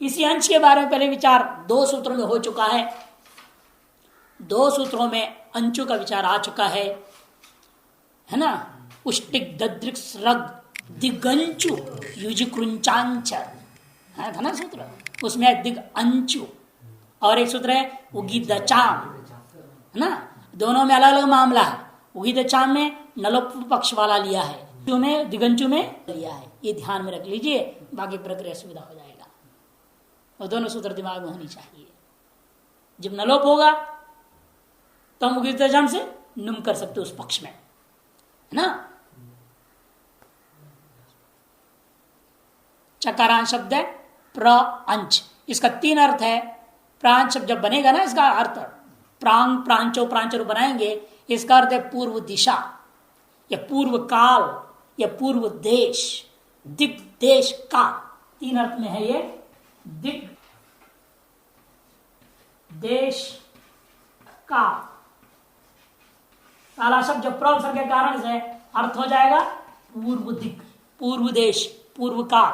इसी अंश के बारे में पहले विचार 2 सूत्रों में हो चुका है। 2 सूत्रों में अंशु का विचार आ चुका है ना? उष्टिक दद्रिक रग दिगंचु युजिकृंचांच है था ना सूत्र, उसमें दिग अंचु। और एक सूत्र है उगिदचाम, है ना? दोनों में अलग अलग मामला है। उगिदचाम में नलोप पक्ष वाला लिया है, में दिगंचु में लिया है। ये ध्यान में रख लीजिए, बाकी प्रक्रिया सुविधा हो जाएगा। और दोनों सूत्र दिमाग में होनी चाहिए। जब नलोप होगा तो हम उगिदचाम से नुम कर सकते उस पक्ष में, है ना? चकारांश शब्द है प्र अंश, इसका 3 अर्थ है। प्रांच शब्द जब बनेगा ना, इसका अर्थ प्रांग प्रांचो प्रांचो बनाएंगे, इसका अर्थ है पूर्व दिशा या पूर्व काल या पूर्व देश, दिक देश का। 3 अर्थ में है ये। दिक देश का काला शब्द जब प्रोपसर के कारण से अर्थ हो जाएगा पूर्व दिक, पूर्व देश, पूर्व काल।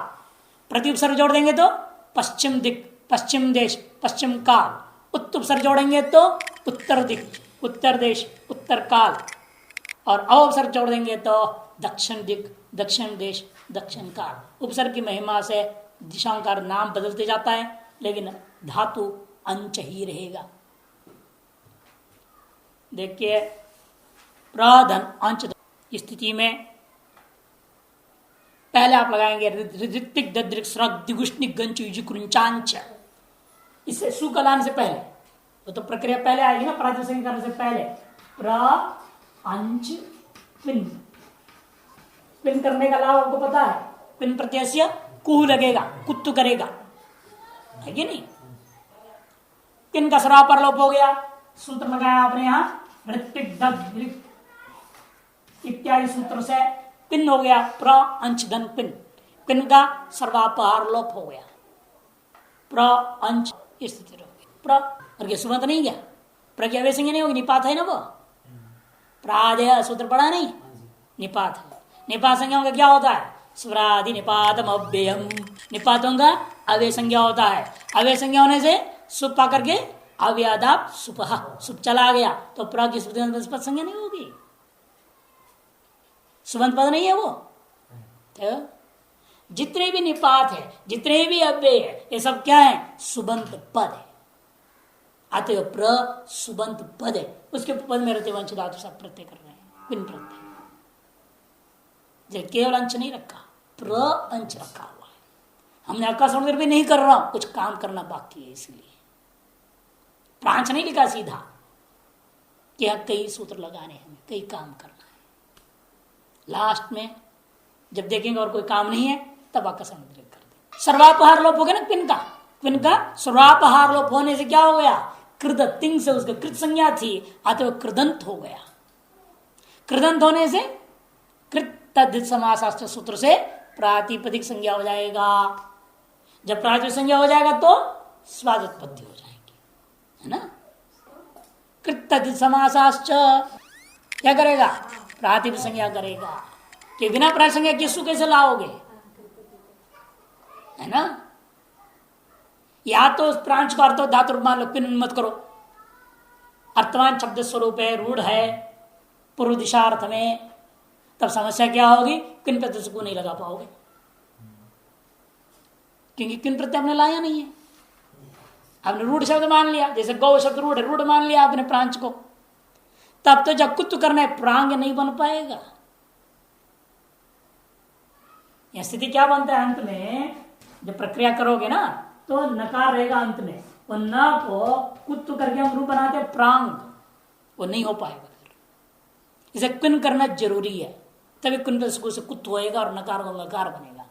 प्रत्युपसर्ग जोड़ देंगे तो पश्चिम दिक, पश्चिम देश, पश्चिम काल। उत्तुपसर्ग जोड़ेंगे तो उत्तर दिक, उत्तर देश, उत्तर काल। और अवसर्ग जोड़ देंगे तो दक्षिण दिक, दक्षिण देश, दक्षिण काल। उपसर्ग की महिमा से दिशाओं का नाम बदलते जाता है, लेकिन धातु अंश ही रहेगा। देखिए प्रधन अंश स्थिति में पहले आप लगाएंगे ऋतिक दद्रिक स्रग दिगुष्णिक गंचु युजिकृंचांच। इससे सुकलान से पहले तो प्रक्रिया पहले आएगी ना, प्रातिपदिक करने से पहले प्र अंच पिन। पिन करने का लाभ आपको पता है, पिन प्रत्यय कुह लगेगा, कुत्तु करेगा, है कि नहीं? पिन का सरा पर लोप हो गया, सूत्र लगाया आपने यहां ऋतिक दद्रिक इत्यादि सूत्र से पिन हो गया प्र अंश धन पिन। पिन का सर्वापहार लोप हो गया, प्र अंश स्थिति हो गई। प्र और सुबंत नहीं गया, प्रज्ञा वे नहीं होगी, निपात है ना वो। प्रादय सूत्र पढ़ा नहीं, निपात है। निपात संज्ञाओं का क्या होता है? स्वरादि निपातम अव्ययम। निपातों का अव्यय संज्ञा होता है। अव्यय संज्ञा होने से सुप पा करके अव्यादाप सुपहा, सुप चला गया तो प्र की पद संज्ञा नहीं होगी, सुबंत पद नहीं है वो। तो जितने भी निपात है, जितने भी अव्यय है, ये सब क्या है? सुबंत पद है। अतः प्र सुबंत पद है, उसके पद में रहते वंश धातु सब प्रत्यय कर रहे हैं, पिन प्रत्यय। केवल अंश नहीं रखा, प्र अंश रखा हुआ है। हमने आकाश समुद्र भी नहीं कर रहा हूं, कुछ काम करना बाकी है, इसलिए प्रांच नहीं लिखा सीधा। क्या कई सूत्र लगाने हैं, हमें कई काम करना है। लास्ट में जब देखेंगे और कोई काम नहीं है, तब आकाश समुद्र कर दे। सर्वापहार लोप हो गया ना पिन का सर्वापहार लोप होने से क्या हो गया? कृत तिंग से उसका कृत संज्ञा थी, अतः कृदंत हो गया। कृदंत होने से कृत तद्धित समासास्त्र सूत्र से प्रातिपदिक संज्ञा हो जाएगा। जब प्रातिपदिक संज्ञा हो जाएगा तो स्वादुत्पत्ति हो जाएगी, है ना। कृत तद्धित समासाश्च क्या करेगा? प्रातिपदिक संज्ञा करेगा। कि बिना प्रातिपदिक संज्ञा किसको कैसे लाओगे, है ना। या तो प्रांश का अर्थ धातु मान लो, पिन मत करो। अर्थवान शब्द स्वरूप है, रूढ़ है पूर्व दिशा अर्थ में, तब समस्या क्या होगी? किन प्रत्यय को नहीं लगा पाओगे, क्योंकि किन प्रत्यय आपने लाया नहीं है। आपने रूढ़ शब्द मान लिया, जैसे गौ शब्द रूढ़ है, रूढ़ मान लिया आपने प्रांश को, तब तो जब कुत्व करना है प्रांग नहीं बन पाएगा। यह स्थिति क्या बनता है? अंत में जब प्रक्रिया करोगे ना, तो नकार रहेगा अंत में, वो न को कुत्व करके हम रूप बनाते हैं प्रांग, वो नहीं हो पाएगा। फिर इसे कुन करना जरूरी है, तभी कुन से कुत्व होएगा और नकार को नकार बनेगा।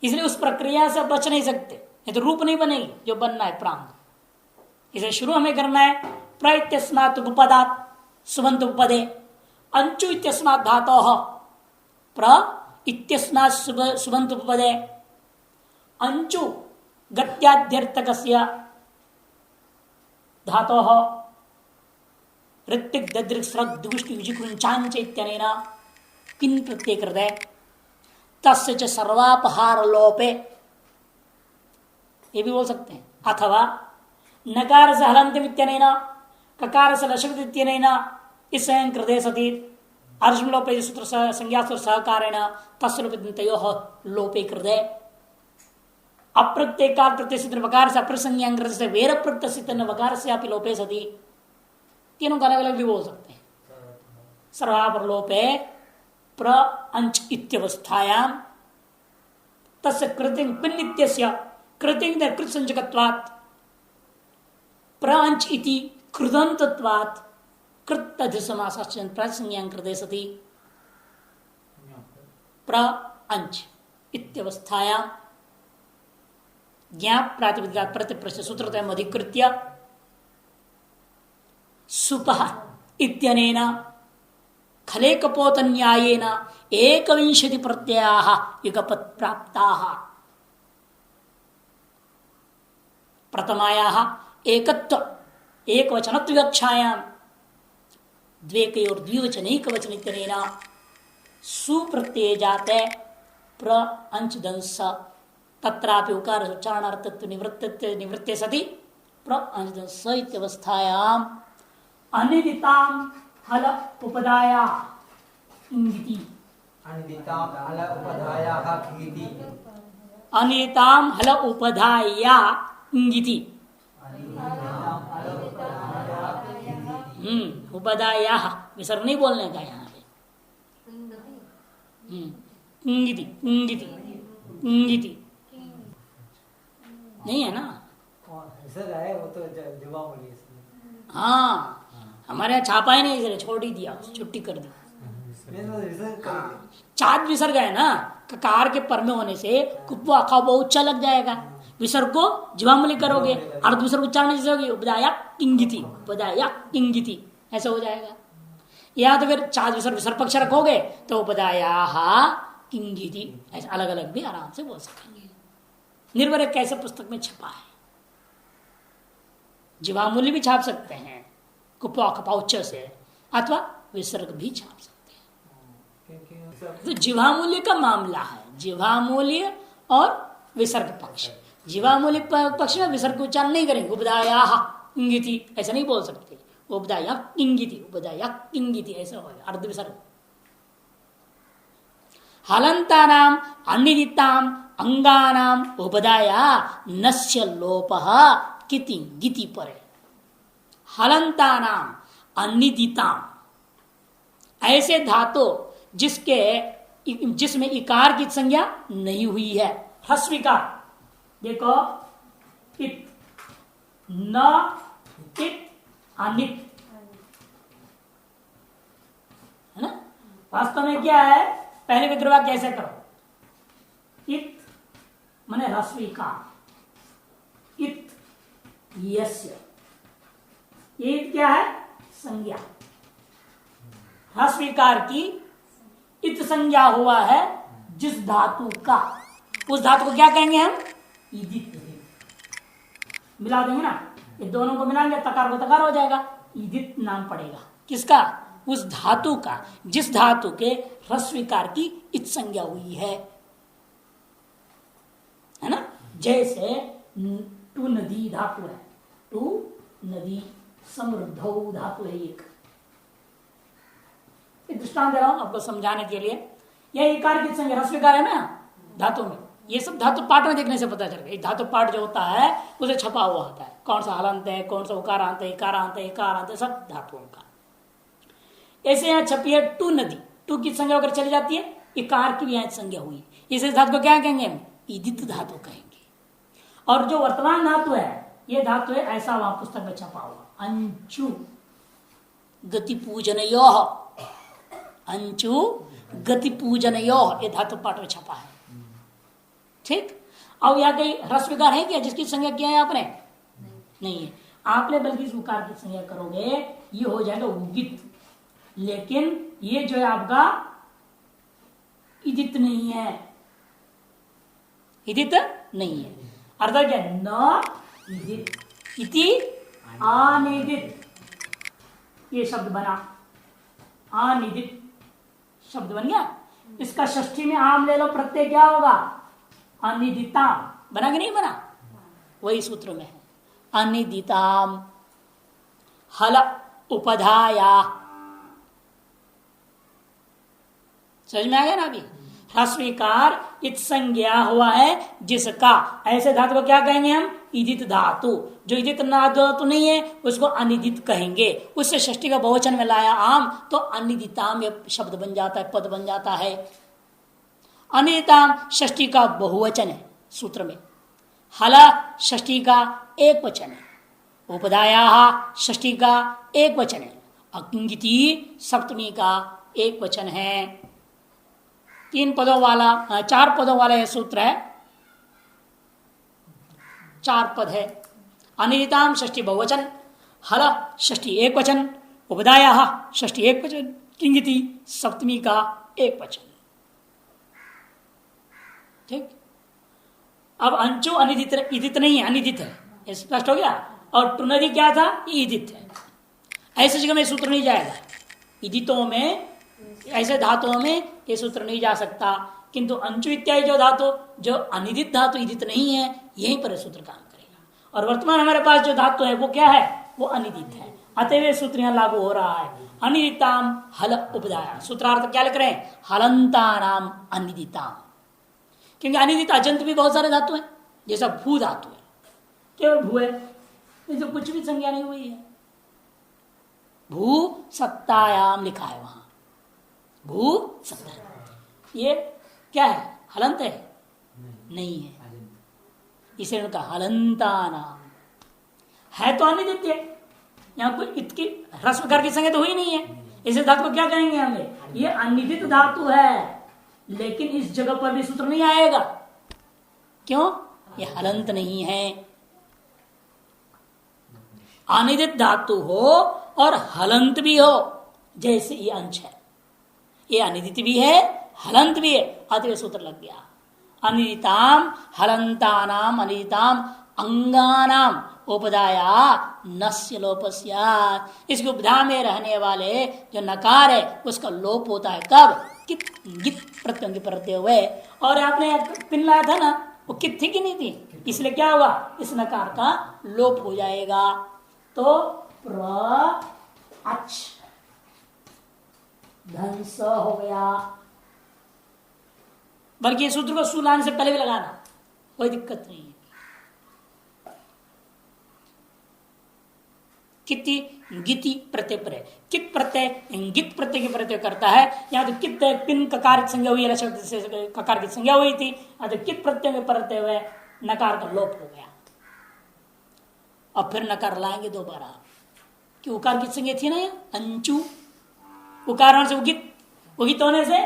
इसलिए उस प्रक्रिया से बच नहीं सकते, नहीं तो रूप नहीं बनेगी जो बनना है प्रांग। इसे शुरू हमें करना है प्रत्यस्मात् उपपदात् सुबंत उपपदे अंचु इत्यस्मात् धातोः प्र इत्यस्मात् सुबंत उपपदे अंचु गत्याध्यर्थकस्य धातोः ऋत्विक ददृक् स्रग् दुष्टि विजिकृञ्चाञ्च इत्यनेन किन् प्रत्यय कृते तस्य च सर्वापहार लोपे, ये भी बोल सकते हैं। अथवा नकार से हलन्त्यम् इत्यनेन ककार से लशक्ति इत्यनेन इस कृते सति अर्जुन लोपे सूत्र संज्ञा सहकारेण तस्य लोपितयोः लोपे कृते अप्रत्येकार प्रत्यय वकार से अप्रसंज्ञा से वेर प्रत्यय वकार से आप लोपे सती, तीनों का अलग अलग भी बोल सकते हैं। सर्वापर लोपे प्र अंच इत्यवस्थायां तस्य कृतिं पिन्नित्यस्य कृतिं कृत संजकत्वात् प्र अंच इति कृदन्तत्वात् कृत अधिसमासाश्च प्रासंज्ञां कृते सति प्र अंच इत्यवस्थायां ज्ञाप प्रातिपदिका प्रतिप्रश्न सूत्रतम अधिकृत्य सुपः इत्यनेन खलेकपोत न्यायेन एकविंशति प्रत्ययाः युगपत् प्राप्ताः। प्रथमायाः एकत्व एकवचनत्व विवक्षायां द्वेकयोर द्विवचनैकवचन इत्यनेन सुप्रत्यय जाते प्र अंच दंस तत्रापि उकार उच्चारणार्थत्व निवृत्ते सति प्र अंच दंस इत्यवस्थायां अनिदितां हल उपदाया इंगिति अनिदितां हल उपधायाः इंगिति अनिदितां हल उपधाया इंगिति उपदाया विसर्ग नहीं बोलने का यहाँ पे। इंगिति इंगिति इंगिति नहीं है ना। वो तो जवाब हाँ, हमारे यहाँ छापा ही नहीं, इसलिए छोड़ ही दिया, छुट्टी कर दी। चाद विसर्ग है ना, ककार के पर में होने से कुप्पो अखा बहुत उच्चा लग जाएगा। विसर्ग को जीवामूली करोगे, अर्ध विसर्ग उच्चारण जैसे होगी उपदाया इंगिति, उपदाया इंगिति ऐसा हो जाएगा। या तो फिर चाद विसर्ग विसर्ग पक्ष रखोगे तो उपदाया इंगिति, ऐसा अलग अलग भी आराम से बोल सकेंगे। निर्भर है कैसे पुस्तक में छपा है। जीवामूली भी छाप सकते हैं कुप्पो कपाउच्च से, अथवा विसर्ग भी छाप सकते हैं। तो जीवामूल्य का मामला है, जीवामूल्य और विसर्ग पक्ष। जीवामूल्य पक्ष में विसर्ग उच्चारण नहीं करेंगे, उपदाया इंगिति ऐसा नहीं बोल सकते। उपदाया इंगिति, उपदाया इंगिति ऐसा होगा अर्ध विसर्ग। हलंतानाम अनिदिताम अंगानाम उपदाया नस्य लोपः किति गिति परे। हलंतानाम अनिदिताम, ऐसे धातु जिसमें इकार की संज्ञा नहीं हुई है, ह्रस्विकार। देखो इत, न इत, अनित, है ना। वास्तव में क्या है, पहले विग्रह कैसे करो, इत माने ह्रस्विकार, इत यस्य, ये क्या है संज्ञा, ह्रस्विकार की इत संज्ञा हुआ है जिस धातु का, उस धातु को क्या कहेंगे हम, ईदित। मिला देंगे ना, ये दोनों को मिलाएंगे तकार को तकार हो जाएगा, ईदित नाम पड़ेगा किसका, उस धातु का जिस धातु के ह्रस्विकार की इत संज्ञा हुई है ना। जैसे टू नदी धातु है, टू नदी, समृद्धौ धातु है एक दृष्टांत दे रहा हूं आपको समझाने के लिए। यह इकार की संज्ञा ह्रस्विकार है ना धातु में, ये सब धातु पाठ में देखने से पता चलेगा। धातु पाठ जो होता है उसे छपा हुआ होता है, कौन सा हलंत है, कौन सा उकारांत है, इकारांत है, इकारांत है, सब धातुओं का। ऐसे यहाँ छपी है टू नदी, टू की संज्ञा अगर चली जाती है, इकार की भी यहाँ संज्ञा हुई, इस धातु को क्या कहेंगे हम, ईदित धातु कहेंगे। और जो वर्तमान धातु है, ये धातु है ऐसा वहां पुस्तक में छपा हुआ, अंचु गति पूजनयोः, अंचु गति पूजनयोः, ये धातु पाठ में छपा है। ठीक, अब यहाँ कहीं ह्रस्विकार है क्या जिसकी संज्ञा किया है आपने, नहीं है। आपने बल्कि इस उकार की संज्ञा करोगे, ये हो जाएगा उगित, लेकिन ये जो है आपका इदित नहीं है, इदित नहीं है। अर्थात क्या, न इदित इति अनिदित, ये शब्द बना, अनिदित शब्द बन गया। इसका षष्ठी में आम ले लो, प्रत्यय क्या होगा, अनिदिताम, बना कि नहीं बना, वही सूत्र में है, अनिदिताम हल उपधाया। समझ में आ गया ना। अभी ह्रस्विकार इत संज्ञा हुआ है जिसका, ऐसे धातु को क्या कहेंगे हम, ईदित धातु। जो ईदित धातु नहीं है उसको अनिदित कहेंगे। उससे षष्ठी का बहुवचन में लाया आम, तो अनिदिताम ये शब्द बन जाता है, पद बन जाता है। अनिदिताम षष्ठी का बहुवचन है सूत्र में, हला षष्ठी का एक वचन है, उपदाया षष्ठी का एक वचन है, अंगिति सप्तमी का एक वचन है। तीन पदों वाला, चार पदों वाला यह सूत्र है, चार पद है। अनिदिताम षष्ठी बहुवचन, हल षष्ठी एक वचन, उपदाया षष्ठी एक वचन, किंगिति सप्तमी का एक वचन। ठीक, अब अंचु अनिदित, इदित नहीं है, अनिदित है, ये स्पष्ट हो गया। और टुनदी क्या था, ईदित है। ऐसे जगह में सूत्र नहीं जाएगा, इदितों में, ऐसे धातुओं में ये सूत्र नहीं जा सकता। किंतु अंचु इत्यादि जो धातु, जो अनिदित धातु ईदित नहीं है, यहीं पर सूत्र काम करेगा। और वर्तमान हमारे पास जो धातु है वो क्या है, वो अनिदित है, अतएव सूत्र यहां लागू हो रहा है। अनिदिताम हल उपदाया, सूत्रार्थ क्या लिख रहे हैं, हलंतानाम अनिदिताम। क्योंकि अनिदित अजंत भी बहुत सारे धातु हैं, जैसा भू धातु है, केवल भू है, तो कुछ भी संज्ञा नहीं हुई है। भू सत्तायाम लिखा है वहां, भू सत्ता, ये क्या है, हलंत है, नहीं है, इसे उनका हलंता नाम है, तो अनिदित्य। यहाँ कोई इतकी ह्रस्व की संज्ञा तो हुई नहीं है, इसे धातु को क्या कहेंगे हमें, ये अनिदित धातु है, लेकिन इस जगह पर भी सूत्र नहीं आएगा। क्यों, ये हलंत नहीं है। अनिदित धातु हो और हलंत भी हो, जैसे ये अंश है, ये अनिदित भी है, हलंत भी है, अतः सूत्र लग गया। अनिदिताम हलंतानाम अनिदिताम अंगानाम उपदाया नस्य लोपस्यात्। इसकी उपधा में रहने वाले जो नकार है उसका लोप होता है, कब, कित गित प्रत्ययों के प्रत्यय हुए। और आपने पिन लाया था ना, वो कित थी कि नहीं थी, इसलिए क्या हुआ, इस नकार का लोप हो जाएगा। तो प्र अच ध्वंस हो गया, बल्कि ये सूत्र को सु लाने से पहले भी लगाना, कोई दिक्कत नहीं है। किति गिति प्रत्यय पर है। कित प्रत्यय गित प्रत्यय के प्रत्यय करता है। यहाँ तो कित पिन ककार की संज्ञा हुई, शब्द से ककार की संज्ञा हुई थी, तो कित प्रत्यय में प्रत्यय हुए नकार का लोप हो गया। अब फिर नकार लाएंगे दोबारा, कि उकार की संज्ञा थी ना ये अंचु, उकार से उगित, उगित होने से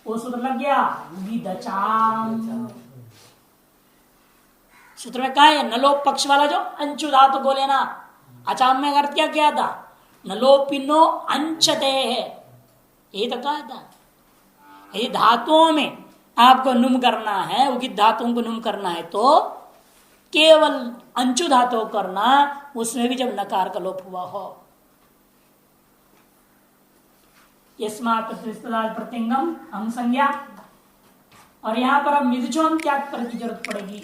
वो सूत्र लग गया उगिदचाम। सूत्र में कहा है नलोप पक्ष वाला जो अंचु धातु को लेना। अचाम में अर्थ क्या किया था, नलोपिनो अंचते है, यही तो कहा था। यदि धातुओं में आपको नुम करना है, उगित धातुओं को नुम करना है, तो केवल अंचु धातु करना, उसमें भी जब नकार का लोप हुआ हो। यस्मात् प्रत्यंगम अंग संज्ञा, और यहां पर अब मिदचोन त्याग पर की जरूरत पड़ेगी,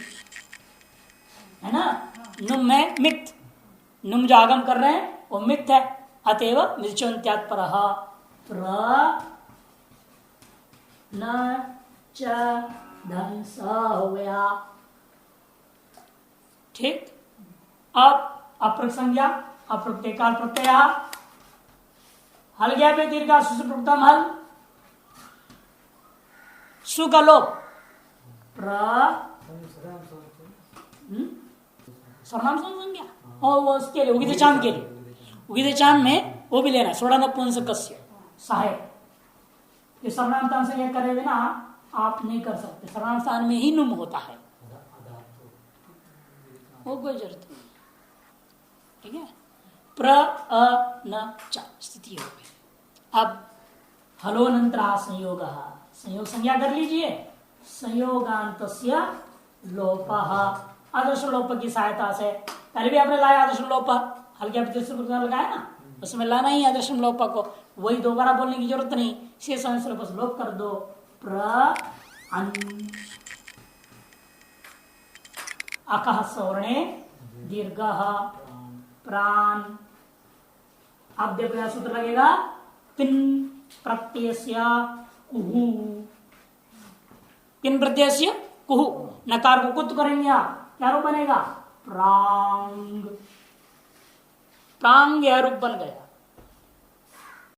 है ना। नुम में मित, नुम जो आगम कर रहे हैं वो मित है, अतएव मिदचोन त्याग पर प्र न च धंस हो गया। ठीक। अब अप्रक संज्ञा, अप्रत्यय काल प्रत्यय, हल गया पे दीर्घा सुप्रतम हल, सु का लोप सर्वनाम संज्ञा, और वो उसके लिए उगित चांद के लिए, उगित चांद में वो भी लेना सोड़ा नपुंसकस्य सहायक। ये सर्वनाम स्थान संज्ञा करे बिना आप नहीं कर सकते, सर्वनाम स्थान में ही नुम होता है, वो कोई जरूरत नहीं। ठीक है। प्र अ न च स्थिति हो गई। अब हलोनंतरा संयोग, संयोग संज्ञा कर लीजिए। संयोगांत लोप, आदर्श लोप की सहायता से, पहले भी आपने लाया आदर्श लोप, हल्के लगाया ना, उसमें लाना ही आदर्श लोप को, वही दोबारा बोलने की जरूरत नहीं, शेष अंश बस लोप कर दो। प्र अकः सवर्णे दीर्घ प्राण। अब देखो सूत्र लगेगा पिन प्रत्यय कुहु, पिन प्रत्यय कुहु, नकार को कुत करेंगे आप, क्या रूप बनेगा प्रांग, प्रांग यह रूप बन गया।